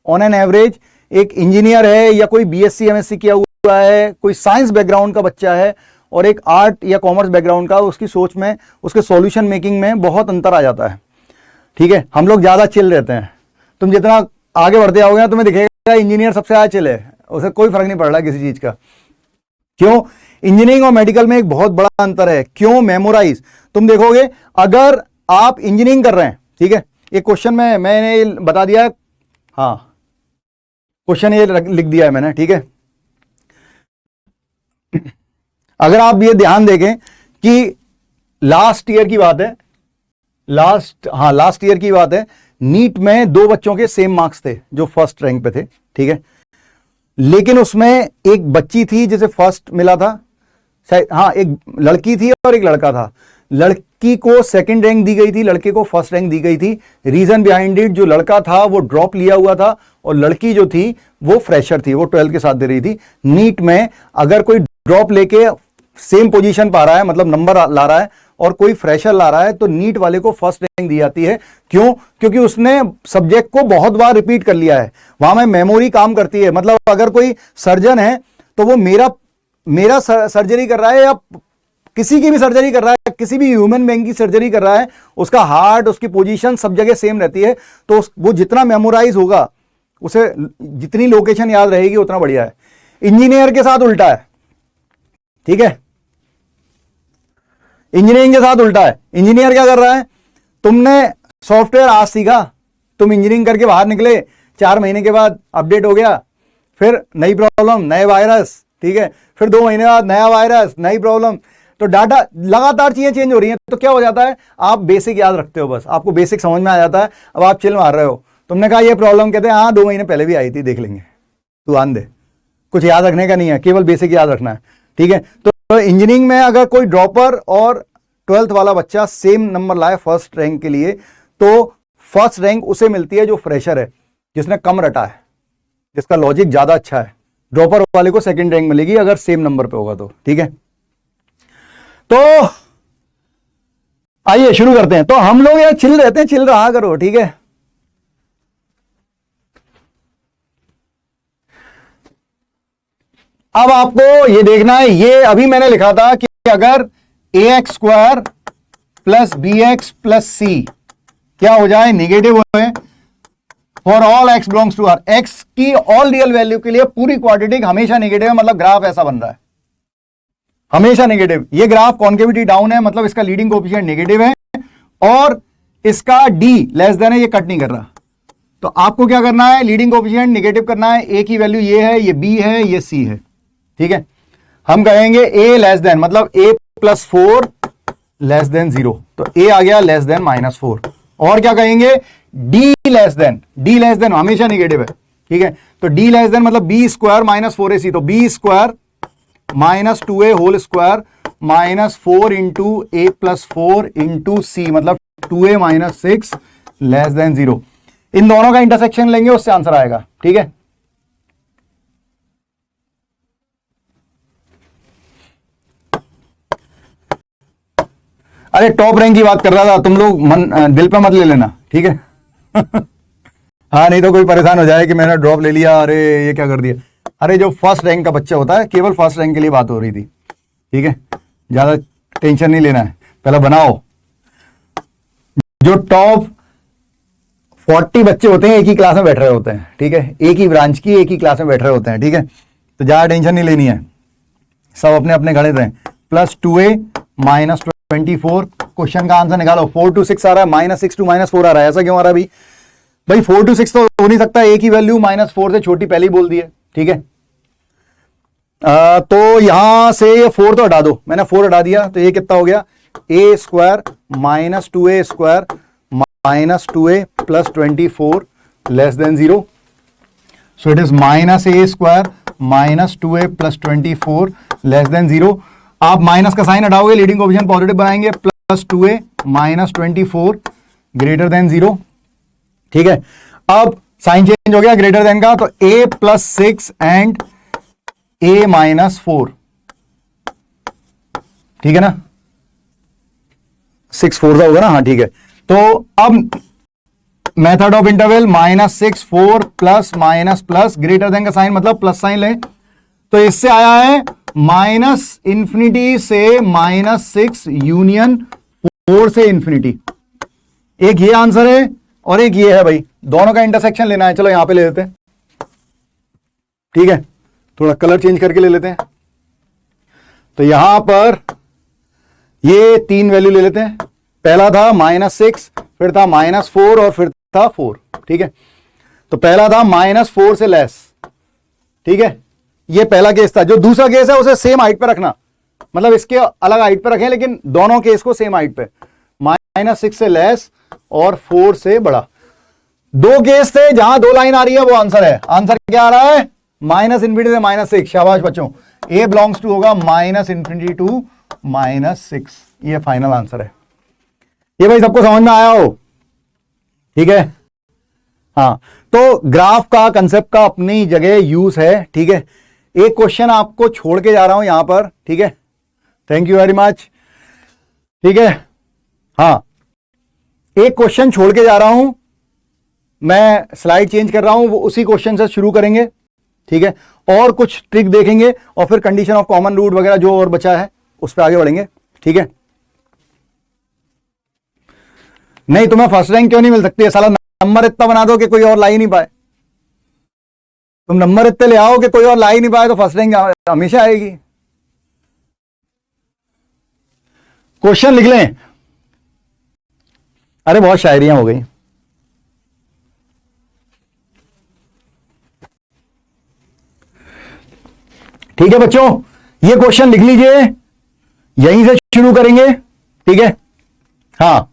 Speaker 1: ऑन एन एवरेज एक इंजीनियर है या कोई बीएससी एमएससी किया हुआ है, कोई साइंस बैकग्राउंड का बच्चा है और एक आर्ट या कॉमर्स बैकग्राउंड का, उसकी सोच में, उसके सॉल्यूशन मेकिंग में बहुत अंतर आ जाता है। ठीक है, हम लोग ज्यादा चिल रहते हैं। तुम जितना आगे बढ़ते आओगे ना, तुम्हें दिखेगा इंजीनियर सबसे ज्यादा चिल है, उसे कोई फर्क नहीं पड़ रहा किसी चीज का। क्यों? इंजीनियरिंग और मेडिकल में एक बहुत बड़ा अंतर है। क्यों? मेमोराइज। तुम देखोगे अगर आप इंजीनियरिंग कर रहे हैं, ठीक है, एक क्वेश्चन में मैंने बता दिया है, हाँ क्वेश्चन ये लिख दिया है मैंने, ठीक है। अगर आप ये ध्यान देखें कि लास्ट ईयर की बात है, लास्ट ईयर की बात है, नीट में 2 बच्चों के सेम मार्क्स थे जो फर्स्ट रैंक पे थे, ठीक है, लेकिन उसमें एक बच्ची थी जिसे फर्स्ट मिला था, हाँ एक लड़की थी और एक लड़का था। लड़की को सेकंड रैंक दी गई थी, लड़के को फर्स्ट रैंक दी गई थी। रीजन बिहाइंड इट, जो लड़का था वो ड्रॉप लिया हुआ था और लड़की जो थी वो फ्रेशर थी, वो 12th के साथ दे रही थी। नीट में अगर कोई ड्रॉप लेके सेम पोजीशन पा रहा है, मतलब नंबर ला रहा है, और कोई फ्रेशर ला रहा है, तो नीट वाले को फर्स्ट रैंक दी जाती है। क्यों? क्योंकि उसने सब्जेक्ट को बहुत बार रिपीट कर लिया है, वहां में मेमोरी काम करती है। मतलब अगर कोई सर्जन है तो वो मेरा सर्जरी कर रहा है या किसी की भी सर्जरी कर रहा है, किसी भी ह्यूमन बीइंग की सर्जरी कर रहा है, उसका हार्ट, उसकी पोजीशन सब जगह सेम रहती है, तो वो जितना मेमोराइज होगा, उसे जितनी लोकेशन याद रहेगी उतना बढ़िया है। इंजीनियर के साथ उल्टा है, ठीक है, इंजीनियरिंग के साथ उल्टा है। इंजीनियर क्या कर रहा है, तुमने सॉफ्टवेयर आज सीखा, तुम इंजीनियरिंग करके बाहर निकले, 4 महीने के बाद अपडेट हो गया, फिर नई प्रॉब्लम, नए वायरस, ठीक है, फिर 2 महीने बाद नया वायरस, नई प्रॉब्लम, तो डाटा लगातार चीजें चेंज हो रही हैं। तो क्या हो जाता है, आप बेसिक याद रखते हो, बस आपको बेसिक समझ में आ जाता है। अब आप चिल मार रहे हो, तुमने कहा ये प्रॉब्लम, कहते हैं हाँ 2 महीने पहले भी आई थी, देख लेंगे, तू आन दे, कुछ याद रखने का नहीं है, केवल बेसिक याद रखना है, ठीक है। तो इंजीनियरिंग में अगर कोई ड्रॉपर और 12th वाला बच्चा सेम नंबर लाए फर्स्ट रैंक के लिए, तो फर्स्ट रैंक उसे मिलती है जो फ्रेशर है, जिसने कम रटा है, जिसका लॉजिक ज्यादा अच्छा है। ड्रॉपर वाले को सेकंड रैंक मिलेगी अगर सेम नंबर पे होगा तो, ठीक है। तो आइए शुरू करते हैं। तो हम लोग यार चिल रहते हैं, चिल रहा करो, ठीक है। अब आपको ये देखना है, ये अभी मैंने लिखा था कि अगर ax² plus bx plus c क्या हो जाए, निगेटिव है for all x belongs to r, x की ऑल रियल वैल्यू के लिए पूरी क्वाड्रेटिक हमेशा निगेटिव है, मतलब ग्राफ ऐसा बन रहा है, हमेशा नेगेटिव। ये ग्राफ कॉन्केविटी डाउन है, मतलब इसका लीडिंग कोएफिशिएंट नेगेटिव है और इसका d लेस देन है, ये कट नहीं कर रहा। तो आपको क्या करना है, लीडिंग कोएफिशिएंट नेगेटिव करना है। a की वैल्यू ये है, ये b है, ये c है, ठीक है। हम कहेंगे a लेस देन, मतलब a प्लस 4 लेस देन 0, तो a आ गया लेस देन -4। और क्या कहेंगे, d लेस देन हमेशा नेगेटिव है, ठीक है। तो d लेस देन मतलब b² -4ac, तो b² -2a whole square -4 into a plus 4 into c, मतलब 2a - 6 लेस देन 0। इन दोनों का इंटरसेक्शन लेंगे, उससे आंसर आएगा, ठीक है। अरे टॉप रैंक की बात कर रहा था, तुम लोग दिल पे मत ले लेना, ठीक है। हाँ नहीं तो कोई परेशान हो जाए कि मैंने ड्रॉप ले लिया, अरे ये क्या कर दिया। अरे जो फर्स्ट रैंक का बच्चा होता है, केवल फर्स्ट रैंक के लिए बात हो रही थी, ठीक है, ज्यादा टेंशन नहीं लेना है, पहले बनाओ। जो टॉप 40 बच्चे होते हैं, एक ही क्लास में बैठ रहे होते हैं, ठीक है, एक ही ब्रांच की एक ही क्लास में बैठ रहे होते हैं, ठीक है, तो ज्यादा टेंशन नहीं लेनी है, सब अपने अपने गणित हैं। प्लस 2a माइनस 24, क्वेश्चन का आंसर निकालो। 4 to 6 आ रहा है, -6 to -4 आ रहा है, ऐसा क्यों आ रहा है भाई 4 to 6 तो हो नहीं सकता, एक ही वैल्यू -4 से छोटी पहले ही बोल दी है, ठीक है। तो यहां से ये 4 तो हटा दो, मैंने 4 हटा दिया, तो ये कितना हो गया, a square minus 2a square minus 2a plus 24 less than 0। So it is -a square minus 2a plus 24 less than 0। आप माइनस का साइन हटाओगे, लीडिंग कोएफिशिएंट पॉजिटिव बनाएंगे, plus 2a minus 24 greater than 0, ठीक है। अब साइन चेंज हो गया ग्रेटर देन का, तो a plus 6 and a minus 4, ठीक है ना, 6 4 होगा ना, हाँ ठीक है। तो अब method of interval -6 4 plus minus plus greater than का साइन मतलब प्लस साइन लें, तो इससे आया है -∞ से -6 यूनियन 4 से इंफिनिटी। एक ये आंसर है और एक ये है भाई, दोनों का इंटरसेक्शन लेना है। चलो यहां पे ले लेते हैं, ठीक है, थोड़ा कलर चेंज करके ले लेते हैं। तो यहां पर ये 3 वैल्यू ले लेते हैं, पहला था -6, फिर था -4 और फिर था 4, ठीक है। तो पहला था -4 से लेस, ठीक है, ये पहला केस था। जो दूसरा केस है उसे सेम हाइट पे रखना, मतलब इसके अलग हाइट पे रखें, लेकिन दोनों केस को सेम हाइट पे, -6 से लेस और 4 से बड़ा। 2 केस थे जहां 2 लाइन आ रही है, वो आंसर है। आंसर क्या आ रहा है, -∞ से -6। शाबाश बच्चों, a बिलोंग्स टू होगा -∞ टू -6, ये फाइनल आंसर है। ये भाई सबको समझ में आया हो, ठीक है। हाँ, तो ग्राफ का कंसेप्ट का अपनी जगह यूज है, ठीक है। एक क्वेश्चन आपको छोड़ के जा रहा हूं यहां पर, ठीक है, थैंक यू वेरी मच, ठीक है। हाँ, एक क्वेश्चन छोड़ के जा रहा हूं, मैं स्लाइड चेंज कर रहा हूं, वो उसी क्वेश्चन से शुरू करेंगे, ठीक है, और कुछ ट्रिक देखेंगे और फिर कंडीशन ऑफ कॉमन रूट वगैरह जो और बचा है उस पर आगे बढ़ेंगे, ठीक है। नहीं तुम्हें फर्स्ट रैंक क्यों नहीं मिल सकती है, साला नंबर इतना बना दो कि कोई और ला ही नहीं पाए। तुम नंबर इतने ले आओ कि कोई और ला ही नहीं पाए, तो फर्स्ट रैंक हमेशा आएगी। क्वेश्चन लिख लें, अरे बहुत शायरियां हो गई। ठीक है बच्चों, ये क्वेश्चन लिख लीजिए, यहीं से शुरू करेंगे, ठीक है। हाँ,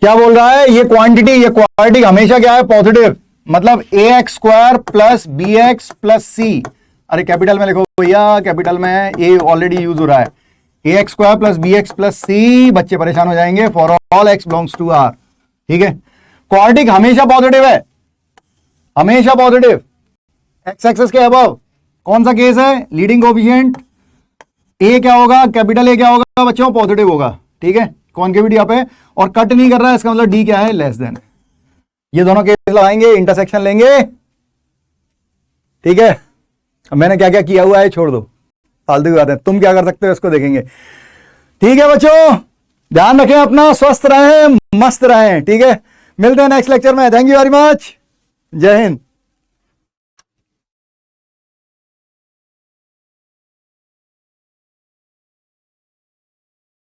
Speaker 1: क्या बोल रहा है, ये क्वांटिटी, ये क्वांटिटी हमेशा क्या है, पॉजिटिव, मतलब ax square plus bx plus c। अरे कैपिटल में लिखो भैया, कैपिटल में a ऑलरेडी यूज हो रहा है। ax square plus bx plus c, बच्चे परेशान हो जाएंगे, for all x belongs to r, ठीक है। क्वाड्रेटिक हमेशा पॉजिटिव है, हमेशा पॉजिटिव, x एक्सिस के अबव। कौन सा केस है, लीडिंग कोएफिशिएंट a क्या होगा, कैपिटल A क्या होगा बच्चों, पॉजिटिव होगा, ठीक है। कॉन्केविटी यहाँ पे, और कट नहीं कर रहा है, इसका मतलब d क्या है, लेस देन। ये दोनों केस लगाएंगे, इंटरसेक्शन लेंगे, ठीक है। अब मैंने क्या क्या किया हुआ है छोड़ दो, फालतू की बात है, तुम क्या कर सकते हो इसको देखेंगे, ठीक है बच्चों। ध्यान रखें अपना, स्वस्थ रहें, मस्त रहें, ठीक है। मिलते हैं नेक्स्ट लेक्चर में, थैंक यू वेरी मच, जय हिंद।